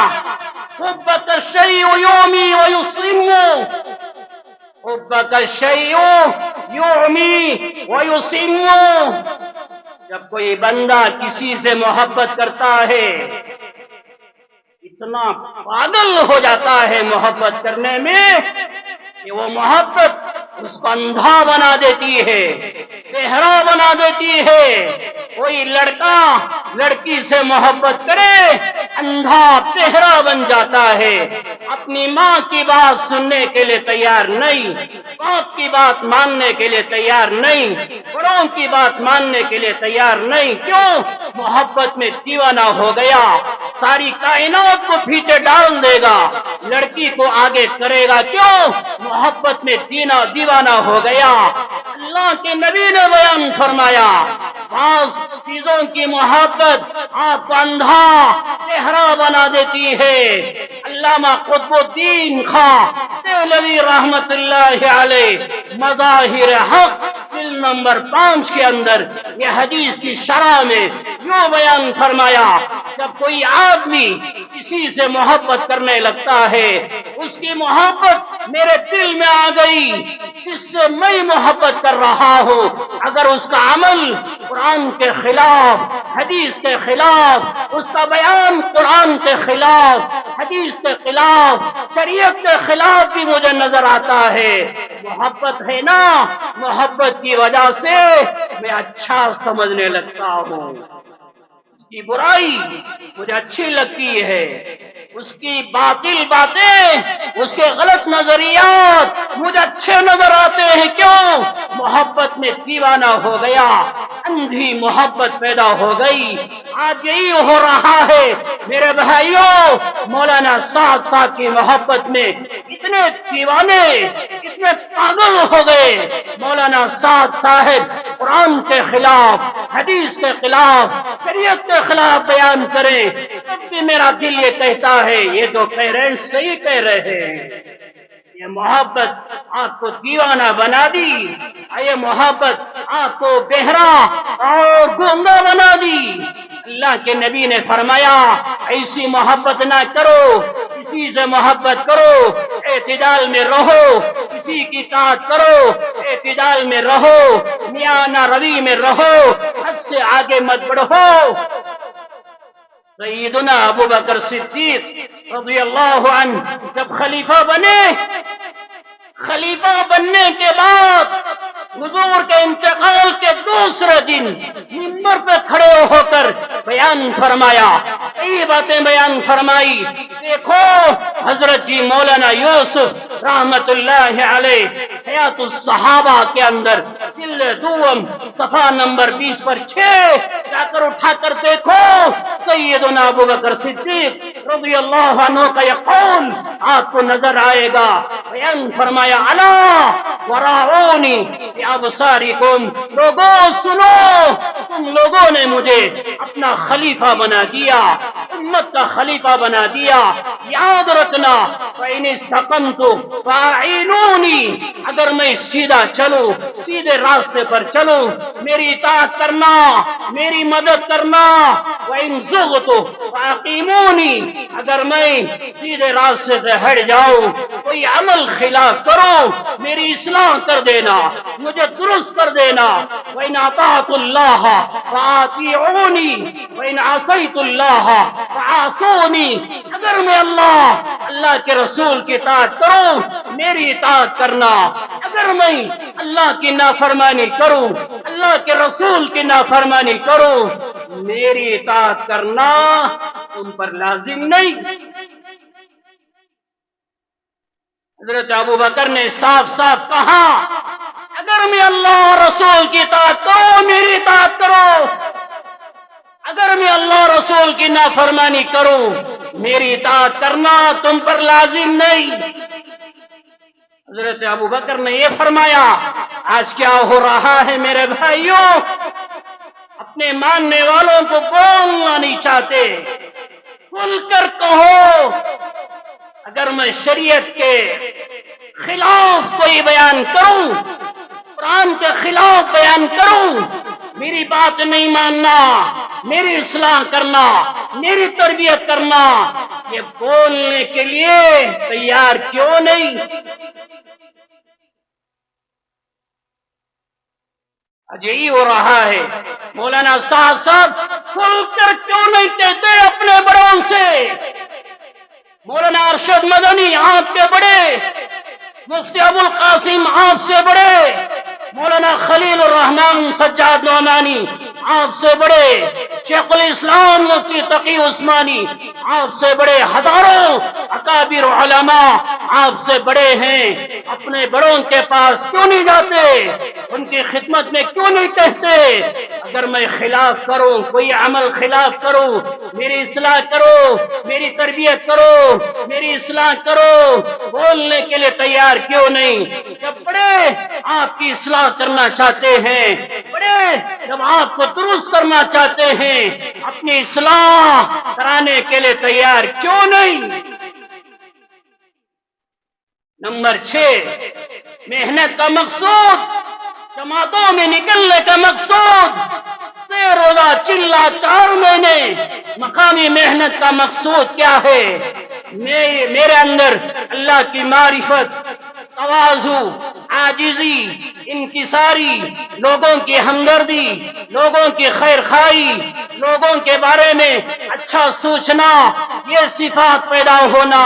حبک الشیء یومی ویصم، حبک الشیء یومی ویصم، جب کوئی بندہ کسی سے محبت کرتا ہے اتنا پاگل ہو جاتا ہے محبت کرنے میں کہ وہ محبت اس کو اندھا بنا دیتی ہے، بہرا بنا دیتی ہے۔ کوئی لڑکا لڑکی سے محبت کرے اندھا بہرا بن جاتا ہے، اپنی ماں کی بات سننے کے لیے تیار نہیں، باپ کی بات ماننے کے لیے تیار نہیں، بڑوں کی بات ماننے کے لیے تیار نہیں۔ کیوں؟ محبت میں دیوانہ ہو گیا، ساری کائنات کو پیچھے ڈال دے گا، لڑکی کو آگے کرے گا۔ کیوں؟ محبت میں دیوانہ ہو گیا۔ اللہ کے نبی نے بیان فرمایا بعض چیزوں کی محبت آپ کو اندھا بہرا بنا دیتی ہے۔ علامہ قطب الدین خان دہلوی رحمت اللہ علیہ مظاہر حق جلد نمبر 5 کے اندر یہ حدیث کی شرح میں یوں بیان فرمایا جب کوئی آدمی کسی سے محبت کرنے لگتا ہے، اس کی محبت میرے دل میں آ گئی، جس سے میں محبت کر رہا ہوں، اگر اس کا عمل قرآن کے خلاف، حدیث کے خلاف، اس کا بیان قرآن کے خلاف، حدیث کے خلاف، شریعت کے خلاف بھی مجھے نظر آتا ہے، محبت ہے نا، محبت کی وجہ سے میں اچھا سمجھنے لگتا ہوں، اس کی برائی مجھے اچھی لگتی ہے، اس کی باطل باتیں، اس کے غلط نظریات مجھے اچھے نظر آتے ہیں۔ کیوں؟ محبت میں دیوانہ ہو گیا، اندھی محبت پیدا ہو گئی۔ آج یہی ہو رہا ہے میرے بھائیوں، مولانا سعد صاحب کی محبت میں اتنے دیوانے، اتنے پاگل ہو گئے۔ مولانا سعد صاحب قرآن کے خلاف، حدیث کے خلاف، شریعت کے خلاف بیان کریں، تب بھی میرا دل یہ کہتا ہے یہ تو کہہ رہے ہیں، صحیح کہہ رہے ہیں۔ یہ محبت آپ کو دیوانہ بنا دی، یہ محبت آپ کو بہرا اور گونگا بنا دی۔ اللہ کے نبی نے فرمایا ایسی محبت نہ کرو، کسی سے محبت کرو اعتدال میں رہو، کسی کی اطاعت کرو اعتدال میں رہو، میانہ روی میں رہو، حد سے آگے مت بڑھو۔ سیدنا ابو بکر صدیق رضی اللہ عنہ جب خلیفہ بنے، خلیفہ بننے کے بعد حضور کے انتقال کے دوسرے دن منبر پہ کھڑے ہو کر بیان فرمایا، کئی باتیں بیان فرمائی۔ دیکھو حضرت جی مولانا یوسف رحمت اللہ علیہ حیات الصحابہ کے اندر جلد دوم صفحہ نمبر 20 پر 6 جا کر اٹھا کر دیکھو، سیدنا ابو بکر صدیق رضی اللہ عنہ کا یہ قول آپ کو نظر آئے گا۔ بیان فرمایا الا وراؤنی بابصارکم، لوگوں سنو، تم لوگوں نے مجھے اپنا خلیفہ بنا دیا، امت کا خلیفہ بنا دیا، یاد رکھنا فإن استقمت فاعینونی، اگر میں سیدھا چلوں، سیدھے راستے پر چلوں، میری اطاعت کرنا، میری مدد کرنا، وإن زغت فاقیمونی، اگر میں سیدھے راستے سے ہٹ جاؤں، کوئی عمل خلاف کرو، میری اصلاح کر دینا، مجھے درست کر دینا۔ وإن اطعت اللہ فاطیعونی وإن عصیت اللہ فعاصونی، اگر میں اللہ کے رسول کی اطاعت کروں، میری اطاعت کرنا، اگر میں اللہ کی نافرمانی کروں، اللہ کے رسول کی نافرمانی کروں، میری اطاعت کرنا تم پر لازم نہیں۔ حضرت ابو بکر نے صاف صاف کہا اگر میں اللہ اور رسول کی اطاعت کروں میری اطاعت کرو، اگر میں اللہ رسول کی نافرمانی کروں میری اطاعت کرنا تم پر لازم نہیں۔ حضرت ابو بکر نے یہ فرمایا آج کیا ہو رہا ہے میرے بھائیوں، اپنے ماننے والوں کو بولنا نہیں چاہتے، کھل کر کہو اگر میں شریعت کے خلاف کوئی بیان کروں، قرآن کے خلاف بیان کروں، میری بات نہیں ماننا، میری اصلاح کرنا، میری تربیت کرنا، یہ بولنے کے لیے تیار کیوں نہیں؟ آج یہی ہو رہا ہے۔ مولانا صاحب کھل کر کیوں نہیں کہتے اپنے بڑوں سے؟ مولانا ارشد مدنی آپ کے بڑے، مفتی ابو القاسم آپ سے بڑے، مولانا خلیل الرحمان سجاد نعمانی آپ سے بڑے، شیخ الاسلام مفتی تقی عثمانی آپ سے بڑے، ہزاروں اکابر علماء آپ سے بڑے ہیں، اپنے بڑوں کے پاس کیوں نہیں جاتے؟ ان کی خدمت میں کیوں نہیں کہتے اگر میں خلاف کروں، کوئی عمل خلاف کروں میری اصلاح کرو، میری تربیت کرو، میری اصلاح کرو، بولنے کے لیے تیار کیوں نہیں؟ جب بڑے آپ کی اصلاح کرنا چاہتے ہیں، بڑے جب آپ کو درست کرنا چاہتے ہیں، اپنی اصلاح کرانے کے لیے تیار کیوں نہیں؟ نمبر 6، محنت کا مقصود، جماعتوں میں نکلنے کا مقصود، سے روزہ چلا 4 مہینے مقامی محنت کا مقصود کیا ہے؟ میرے اندر اللہ کی معرفت، تواضع، عاجزی، انکساری، لوگوں کی ہمدردی، لوگوں کی خیر خواہی، لوگوں کے بارے میں اچھا سوچنا، یہ صفات پیدا ہونا۔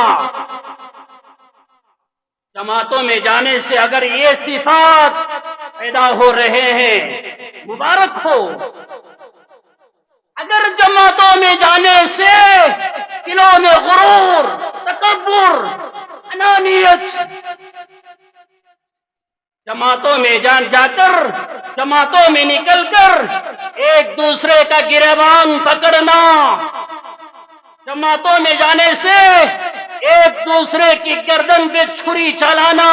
جماعتوں میں جانے سے اگر یہ صفات پیدا ہو رہے ہیں مبارک ہو۔ اگر جماعتوں میں جانے سے دلوں میں غرور، تکبر، انانیت، جماعتوں میں جا کر، جماعتوں میں نکل کر ایک دوسرے کا گریبان پکڑنا، جماعتوں میں جانے سے ایک دوسرے کی گردن پہ چھری چلانا،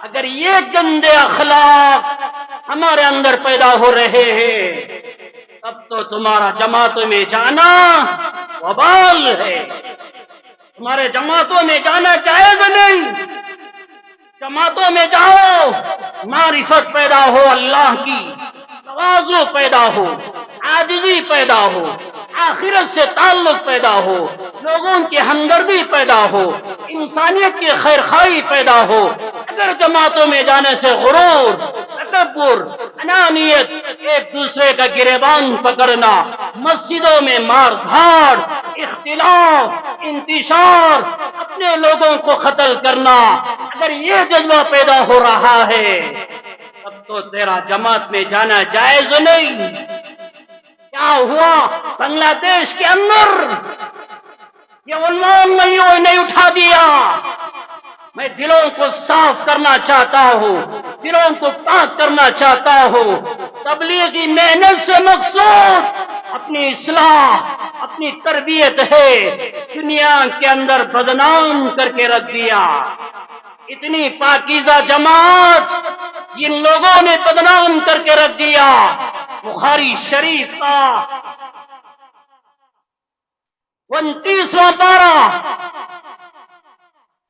اگر یہ گندے اخلاق ہمارے اندر پیدا ہو رہے ہیں تب تو تمہارا جماعتوں میں جانا وبال ہے، تمہارے جماعتوں میں جانا جائز نہیں۔ جماعتوں میں جاؤ، معرفت پیدا ہو اللہ کی، تواضع پیدا ہو، عاجزی پیدا ہو، آخرت سے تعلق پیدا ہو، لوگوں کی ہمدردی پیدا ہو، انسانیت کی خیرخواہی پیدا ہو۔ اگر جماعتوں میں جانے سے غرور، تکبر، انانیت، ایک دوسرے کا گریبان پکڑنا، مسجدوں میں مار دھاڑ، اختلاف، انتشار، اپنے لوگوں کو قتل کرنا، اگر یہ جذبہ پیدا ہو رہا ہے تب تو تیرا جماعت میں جانا جائز نہیں۔ کیا ہوا بنگلہ دیش کے اندر؟ یہ عنوان نہیں اٹھا دیا۔ میں دلوں کو صاف کرنا چاہتا ہوں، دلوں کو پاک کرنا چاہتا ہوں۔ تبلیغی محنت سے مقصود اپنی اصلاح، اپنی تربیت ہے، دنیا کے اندر بدنام کر کے رکھ دیا۔ اتنی پاکیزہ جماعت جن لوگوں نے بدنام کر کے رکھ دیا۔ بخاری شریف کا 29واں پارہ،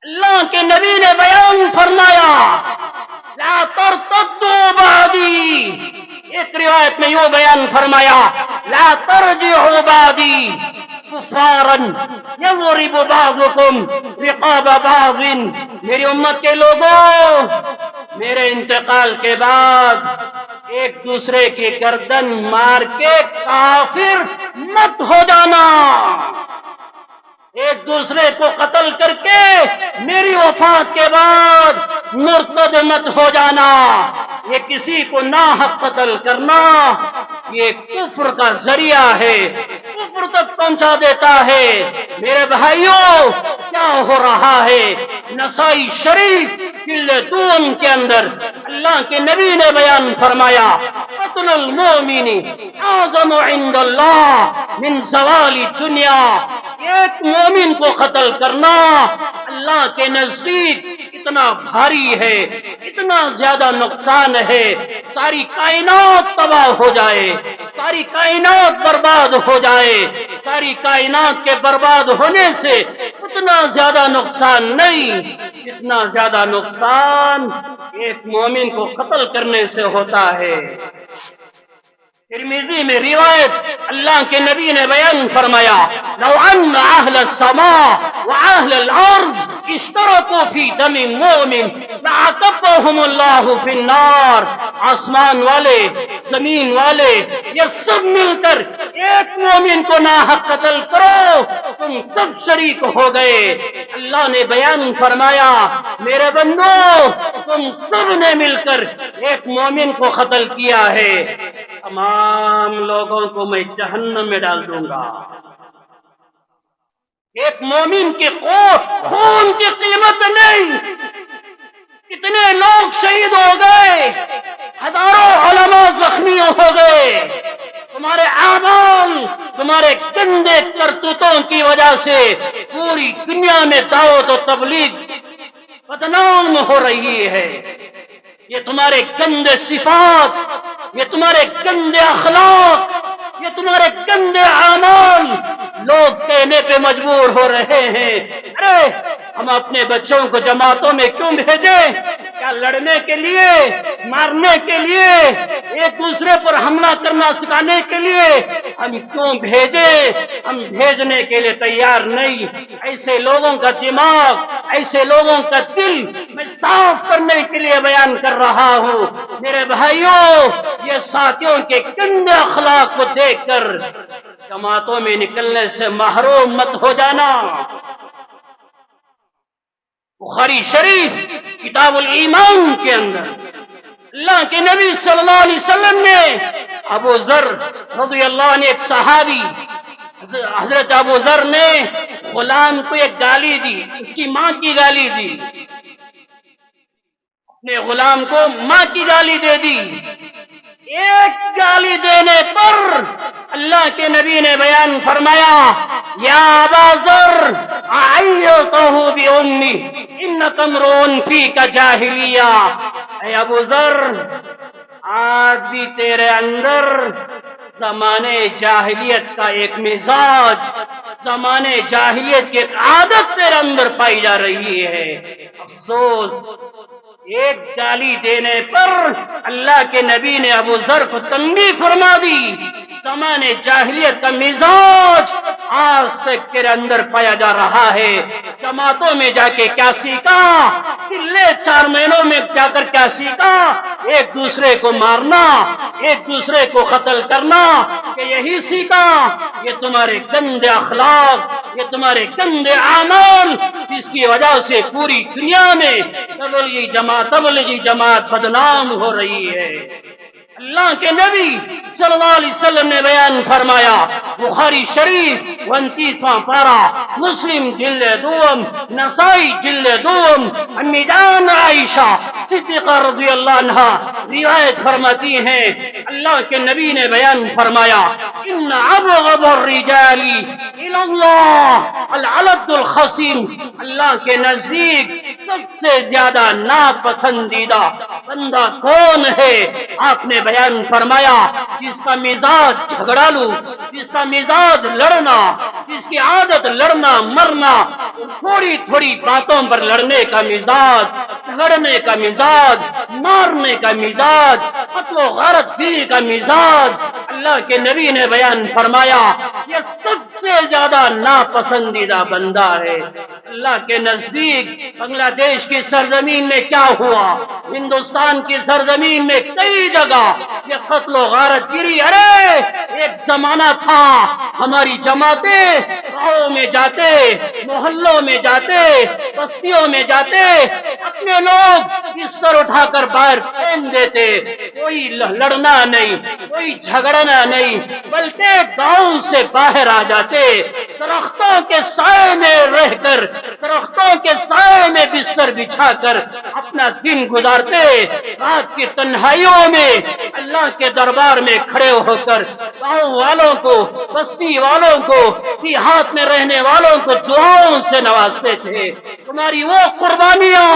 اللہ کے نبی نے بیان فرمایا لا ترتدوا بعدی، ایک روایت میں یوں بیان فرمایا لا ترجعوا بعدی کفارا یضرب بعضکم رقاب بعض۔ میری امت کے لوگوں، میرے انتقال کے بعد ایک دوسرے کی گردن مار کے کافر مت ہو جانا، ایک دوسرے کو قتل کر کے میری وفات کے بعد مرتد مت ہو جانا۔ یہ کسی کو ناحق قتل کرنا یہ کفر کا ذریعہ ہے، کفر تک پہنچا دیتا ہے۔ میرے بھائیوں، کیا ہو رہا ہے؟ نسائی شریف جلد دوم کے اندر اللہ کے نبی نے بیان فرمایا قتل المؤمن اعظم عند اللہ من زوال دنیا، ایک مومن کو قتل کرنا اللہ کے نزدیک اتنا بھاری ہے، اتنا زیادہ نقصان ہے، ساری کائنات تباہ ہو جائے، ساری کائنات برباد ہو جائے، ساری کائنات کے برباد ہونے سے اتنا زیادہ نقصان نہیں جتنا زیادہ نقصان ایک مومن کو قتل کرنے سے ہوتا ہے۔ ترمذی میں روایت اللہ کے نبی نے بیان فرمایا لو ان اہل السماء واہل الارض اشتركوا في دم مؤمن لعاقبهم الله في النار، آسمان والے زمین والے یہ سب مل کر ایک مومن کو ناحق قتل کرو، تم سب شریک ہو گئے۔ اللہ نے بیان فرمایا میرے بندو تم سب نے مل کر ایک مومن کو قتل کیا ہے، تمام لوگوں کو میں جہنم میں ڈال دوں گا۔ ایک مومن کے خون کی قیمت نہیں، کتنے لوگ شہید ہو گئے، ہزاروں علماء زخمی ہو گئے، تمہارے اعمال تمہارے گندے کرتوتوں کی وجہ سے پوری دنیا میں دعوت و تبلیغ بدنام ہو رہی ہے۔ یہ تمہارے گندے صفات، یہ تمہارے گندے اخلاق، یہ تمہارے گندے اعمال لوگ کہنے پہ مجبور ہو رہے ہیں ارے ہم اپنے بچوں کو جماعتوں میں کیوں بھیجیں؟ کیا لڑنے کے لیے، مارنے کے لیے، ایک دوسرے پر حملہ کرنا سکھانے کے لیے ہم کیوں بھیجیں؟ ہم بھیجنے کے لیے تیار نہیں۔ ایسے لوگوں کا دماغ، ایسے لوگوں کا دل میں صاف کرنے کے لیے بیان کر رہا ہوں۔ میرے بھائیوں یہ ساتھیوں کے گندے اخلاق کو دیکھ کر جماعتوں میں نکلنے سے محروم مت ہو جانا۔ بخاری شریف کتاب الایمان کے اندر اللہ کے نبی صلی اللہ علیہ وسلم نے ابو ذر رضی اللہ عنہ، ایک صحابی، حضرت ابو ذر نے غلام کو ایک گالی دی، اس کی ماں کی گالی دی، اپنے غلام کو ماں کی گالی دے دی۔ ایک گالی دینے پر اللہ کے نبی نے بیان فرمایا یا ابا ذر اعیتہ بأمی انک امرؤ فیک جاہلیہ، اے ابو ذر آج بھی تیرے اندر زمانے جاہلیت کا ایک مزاج، زمانے جاہلیت کی ایک عادت تیرے اندر پائی جا رہی ہے۔ افسوس ایک گالی دینے پر اللہ کے نبی نے ابو ذر کو تنبیہ فرما دی۔ زمانے جاہلیت کا مزاج آج تک تیرے اندر پایا جا رہا ہے۔ جماعتوں میں جا کے کیا سیکھا؟ چلے 4 مہینوں میں جا کر کیا سیکھا؟ ایک دوسرے کو مارنا، ایک دوسرے کو قتل کرنا، کہ یہی سیکھا؟ یہ تمہارے گندے اخلاق، یہ تمہارے گندے اعمال، جس کی وجہ سے پوری دنیا میں تبلیغی جماعت بدنام ہو رہی ہے۔ اللہ کے نبی صلی اللہ علیہ وسلم نے بیان فرمایا بخاری شریف 29واں پارہ، مسلم جلد دوم، نسائی جلد دوم، امی جان عائشہ صدیقہ رضی اللہ عنہا روایت فرماتی ہیں اللہ کے نبی نے بیان فرمایا ان ابغض الرجال الی اللہ العلد الخصیم، اللہ کے نزدیک سب سے زیادہ ناپسندیدہ بندہ کون ہے؟ آپ نے بیان فرمایا جس کا مزاج جھگڑالو، جس کا مزاج لڑنا، جس کی عادت لڑنا مرنا، تھوڑی تھوڑی باتوں پر لڑنے کا مزاج، جھگڑنے کا مزاج، مارنے کا مزاج، قتل و غارت گیری کا مزاج، اللہ کے نبی نے بیان فرمایا یہ سب سے زیادہ ناپسندیدہ بندہ ہے۔ اللہ کے نزدیک بنگلہ دیش کی سرزمین میں کیا ہوا، ہندوستان کی سرزمین میں کئی جگہ یہ قتل و غارت گیری، ارے ایک زمانہ تھا ہماری جماعتیں گاؤں میں جاتے، محلوں میں جاتے، بستیوں میں جاتے، اپنے لوگ بستر اٹھا کر باہر پھینک دیتے، کوئی لڑنا نہیں، کوئی جھگڑنا نہیں، بلکہ گاؤں سے باہر آ جاتے، درختوں کے سائے میں رہ کر، درختوں کے سائے میں بستر بچھا کر اپنا دن گزارتے، رات کی تنہائیوں میں اللہ کے دربار میں کھڑے ہو کر گاؤں والوں کو، بستی والوں کو، دیہات میں رہنے والوں کو دعاؤں سے نوازتے تھے۔ تمہاری وہ قربانیاں،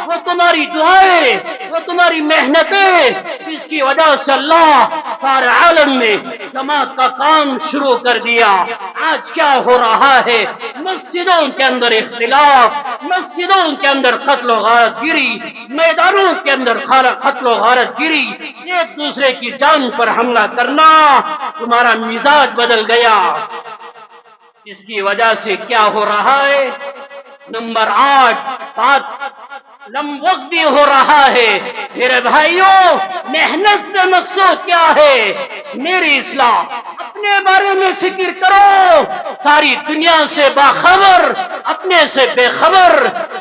وہ تمہاری دعائیں، وہ تمہاری محنتیں، جس کی وجہ سے اللہ سارے عالم میں جماعت کا کام شروع کر دیا۔ آج کیا ہو رہا ہے؟ مسجدوں کے اندر اختلاف، مسجدوں کے اندر قتل و غارت گیری، میدانوں کے اندر قتل و غارت گیری، ایک دوسرے کی جان پر حملہ کرنا، تمہارا مزاج بدل گیا۔ اس کی وجہ سے کیا ہو رہا ہے؟ نمبر 8، بات وقت بھی ہو رہا ہے۔ میرے بھائیوں، محنت سے مقصود کیا ہے؟ میری اصلاح۔ اپنے بارے میں فکر کرو، ساری دنیا سے باخبر، اپنے سے بے خبر،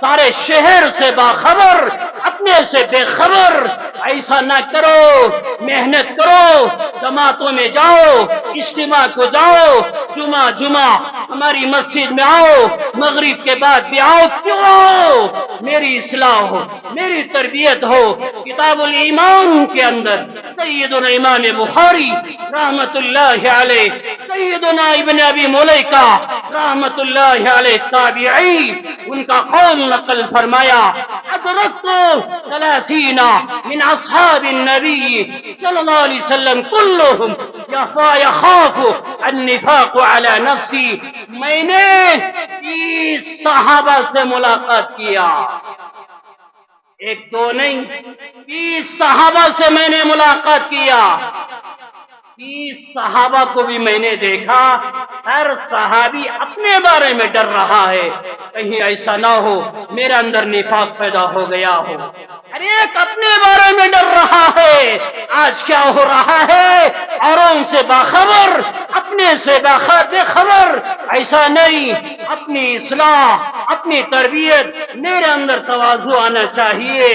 سارے شہر سے باخبر، اپنے سے بے خبر۔ ایسا نہ کرو، محنت کرو، جماعتوں میں جاؤ، اجتماع کو جاؤ، جمعہ ہماری مسجد میں آؤ، مغرب کے بعد بھی آؤ، کیوں آؤ؟ میری اصلاح ہو، میری تربیت ہو۔ کتاب الایمان کے اندر سیدنا امام بخاری رحمت اللہ علیہ، سیدنا ابن ابی ملیکہ رحمت اللہ علیہ تابعی، ان کا قول نقل فرمایا، ادرکت 30 من اصحاب النبی صلی اللہ علیہ وسلم كلهم يخاف النفاق على نفسی۔ میں نے 30 صحابہ سے ملاقات کیا، ایک دو نہیں، 30 صحابہ سے میں نے ملاقات کیا۔ 30 صحابہ کو بھی میں نے دیکھا، ہر صحابی اپنے بارے میں ڈر رہا ہے، کہیں ایسا نہ ہو میرے اندر نفاق پیدا ہو گیا ہو۔ ہر ایک اپنے بارے میں ڈر رہا ہے۔ آج کیا ہو رہا ہے؟ اوروں سے باخبر، اپنے سے بے خبر۔ ایسا نہیں، اپنی اصلاح، اپنی تربیت، میرے اندر تواضع آنا چاہیے۔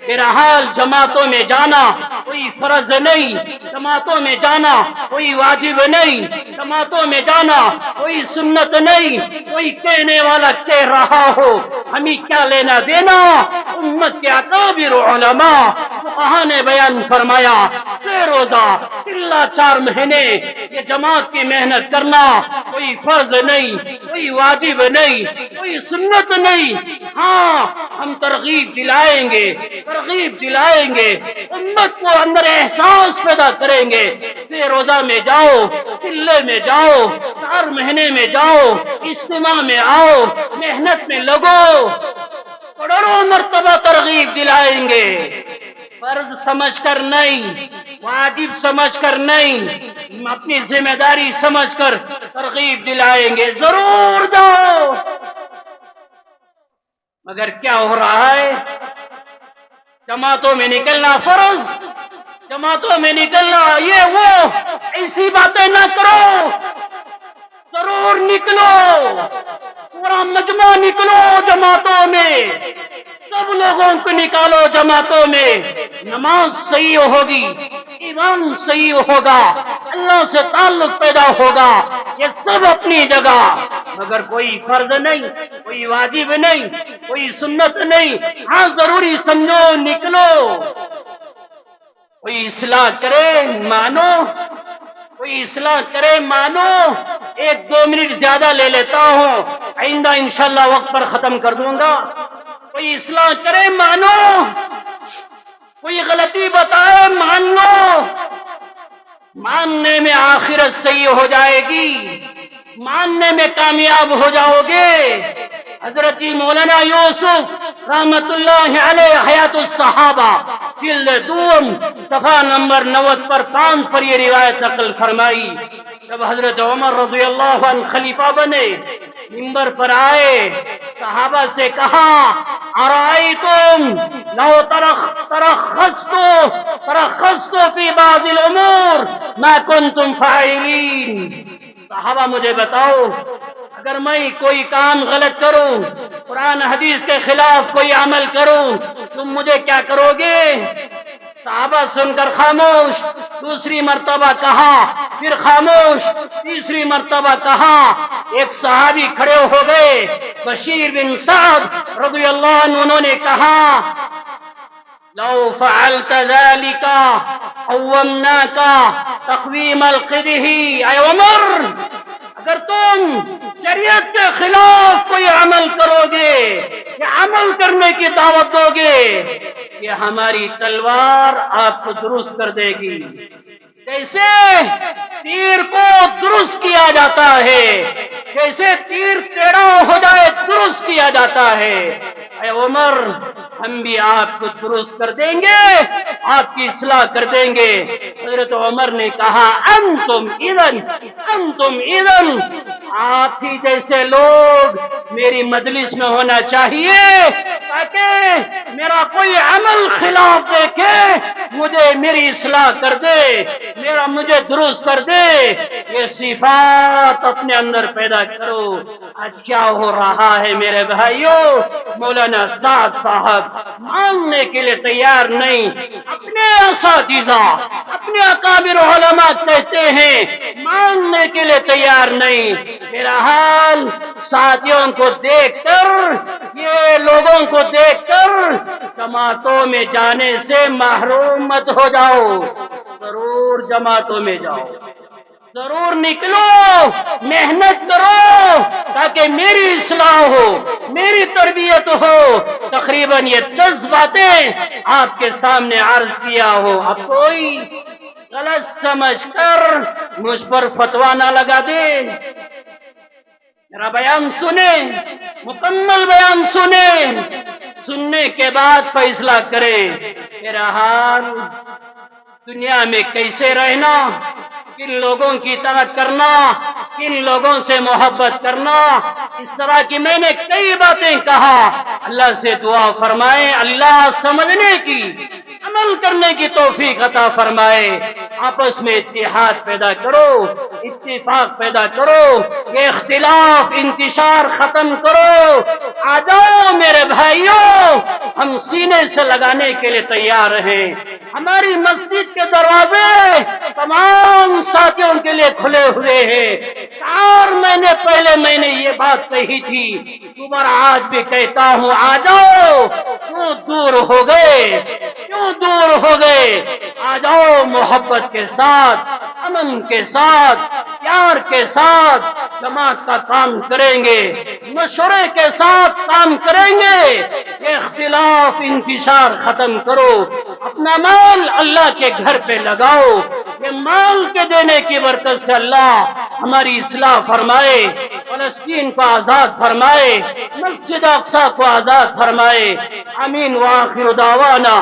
میرا حال جماعتوں میں جانا کوئی فرض نہیں، جماعتوں میں جانا کوئی واجب نہیں، جماعتوں میں جانا کوئی سنت نہیں۔ کوئی کہنے والا کہہ رہا ہو، ہمیں کیا لینا دینا؟ امت کے اکابر علماء فقہاء نے بیان فرمایا، 6 روزہ الا 4 مہینے یہ جماعت کی محنت کرنا کوئی فرض نہیں، کوئی واجب نہیں، کوئی سنت نہیں۔ ہاں، ہم ترغیب دلائیں گے، ترغیب دلائیں گے، امت کو اندر احساس پیدا کریں گے۔ 6 روزہ میں جاؤ، چلے میں جاؤ، 4 مہینے میں جاؤ، اجتماع میں آؤ، محنت میں لگو، کروڑوں مرتبہ ترغیب دلائیں گے۔ فرض سمجھ کر نہیں، واجب سمجھ کر نہیں، اپنی ذمہ داری سمجھ کر ترغیب دلائیں گے، ضرور جاؤ۔ مگر کیا ہو رہا ہے؟ جماعتوں میں نکلنا فرض، جماعتوں میں نکلنا یہ وہ، ایسی باتیں نہ کرو، ضرور نکلو، پورا مجمع نکلو جماعتوں میں، سب لوگوں کو نکالو جماعتوں میں۔ نماز صحیح ہوگی، ایمان صحیح ہوگا، اللہ سے تعلق پیدا ہوگا، یہ سب اپنی جگہ، مگر کوئی فرض نہیں، کوئی واجب نہیں، کوئی سنت نہیں۔ ہاں ضروری سمجھو، نکلو۔ کوئی اصلاح کرے مانو، کوئی اصلاح کرے مانو۔ 1-2 منٹ زیادہ لے لیتا ہوں، آئندہ انشاءاللہ وقت پر ختم کر دوں گا۔ کوئی اصلاح کرے مانو، کوئی غلطی بتائے مان لو، ماننے میں آخرت صحیح ہو جائے گی، ماننے میں کامیاب ہو جاؤ گے۔ حضرت مولانا یوسف رحمت اللہ علیہ حیات الصحابہ جلد 2 صفحہ نمبر 90 پر 5 پر یہ روایت نقل فرمائی، جب حضرت عمر رضی اللہ عنہ خلیفہ بنے، منبر پر آئے، صحابہ سے کہا، ارائیتم لو ترخصت فی بعض الامور ما کنتم فاعلین۔ صحابہ مجھے بتاؤ، اگر میں کوئی کام غلط کروں، قرآن حدیث کے خلاف کوئی عمل کروں، تم مجھے کیا کرو گے؟ صحابہ سن کر خاموش، دوسری مرتبہ کہا، پھر خاموش، تیسری مرتبہ کہا. ایک صحابی کھڑے ہو گئے، بشیر بن سعد رضی اللہ عنہ، انہوں نے کہا لو فعلت ذلك قومناك تقویم القدح. اے عمر، اگر تم شریعت کے خلاف کوئی عمل کرو گے یا عمل کرنے کی دعوت دو گے، یہ ہماری تلوار آپ کو درست کر دے گی. کیسے تیر کو درست کیا جاتا ہے، کیسے تیر ٹیڑھا ہو جائے درست کیا جاتا ہے. اے عمر، ہم بھی آپ کو درست کر دیں گے، آپ کی اصلاح کر دیں گے. حضرت عمر نے کہا انتم اذن، آپ ہی جیسے لوگ میری مجلس میں ہونا چاہیے تاکہ میرا کوئی عمل خلاف دیکھے مجھے میری اصلاح کر دے، مجھے درست کر دے. یہ صفات اپنے اندر پیدا کرو. آج کیا ہو رہا ہے میرے بھائیوں؟ مولانا سعد صاحب ماننے کے لیے تیار نہیں. اپنے اساتذہ، اپنے اکابر علماء کہتے ہیں، ماننے کے لیے تیار نہیں. میرا حال ساتھیوں کو دیکھ کر، یہ لوگوں کو دیکھ کر جماعتوں میں جانے سے محروم مت ہو جاؤ. ضرور جماعتوں میں جاؤ، ضرور نکلو، محنت کرو تاکہ میری اصلاح ہو، میری تربیت ہو. تقریباً یہ 10 باتیں آپ کے سامنے عرض کیا ہو. اب کوئی غلط سمجھ کر مجھ پر فتویٰ نہ لگا دے. میرا بیان سنیں، مکمل بیان سنیں، سننے کے بعد فیصلہ کریں. میرا حال دنیا میں کیسے رہنا، کن لوگوں کی اطاعت کرنا، کن لوگوں سے محبت کرنا، اس طرح کی میں نے کئی باتیں کہا. اللہ سے دعا فرمائے اللہ سمجھنے کی، عمل کرنے کی توفیق عطا فرمائے. آپس میں اتحاد پیدا کرو، اتفاق پیدا کرو، یہ اختلاف انتشار ختم کرو. آ جاؤ میرے بھائیوں، ہم سینے سے لگانے کے لیے تیار ہیں. ہماری مسجد کے دروازے تمام ساتھیوں کے لیے کھلے ہوئے ہیں. 4 مہینے پہلے میں نے یہ بات کہی تھی، دوبارہ آج بھی کہتا ہوں، آ جاؤ. کیوں دور ہو گئے، کیوں دور ہو گئے؟ آ جاؤ، محبت کے ساتھ، امن کے ساتھ، پیار کے ساتھ جماعت کا کام کریں گے، مشورے کے ساتھ کام کریں گے. یہ اختلاف انتشار ختم کرو. اپنا مال اللہ کے گھر پہ لگاؤ. یہ مال کے دینے کی برکت سے اللہ ہماری اصلاح فرمائے، فلسطین کو آزاد فرمائے، مسجد اقصی کو آزاد فرمائے. آمین. وآخر دعوانا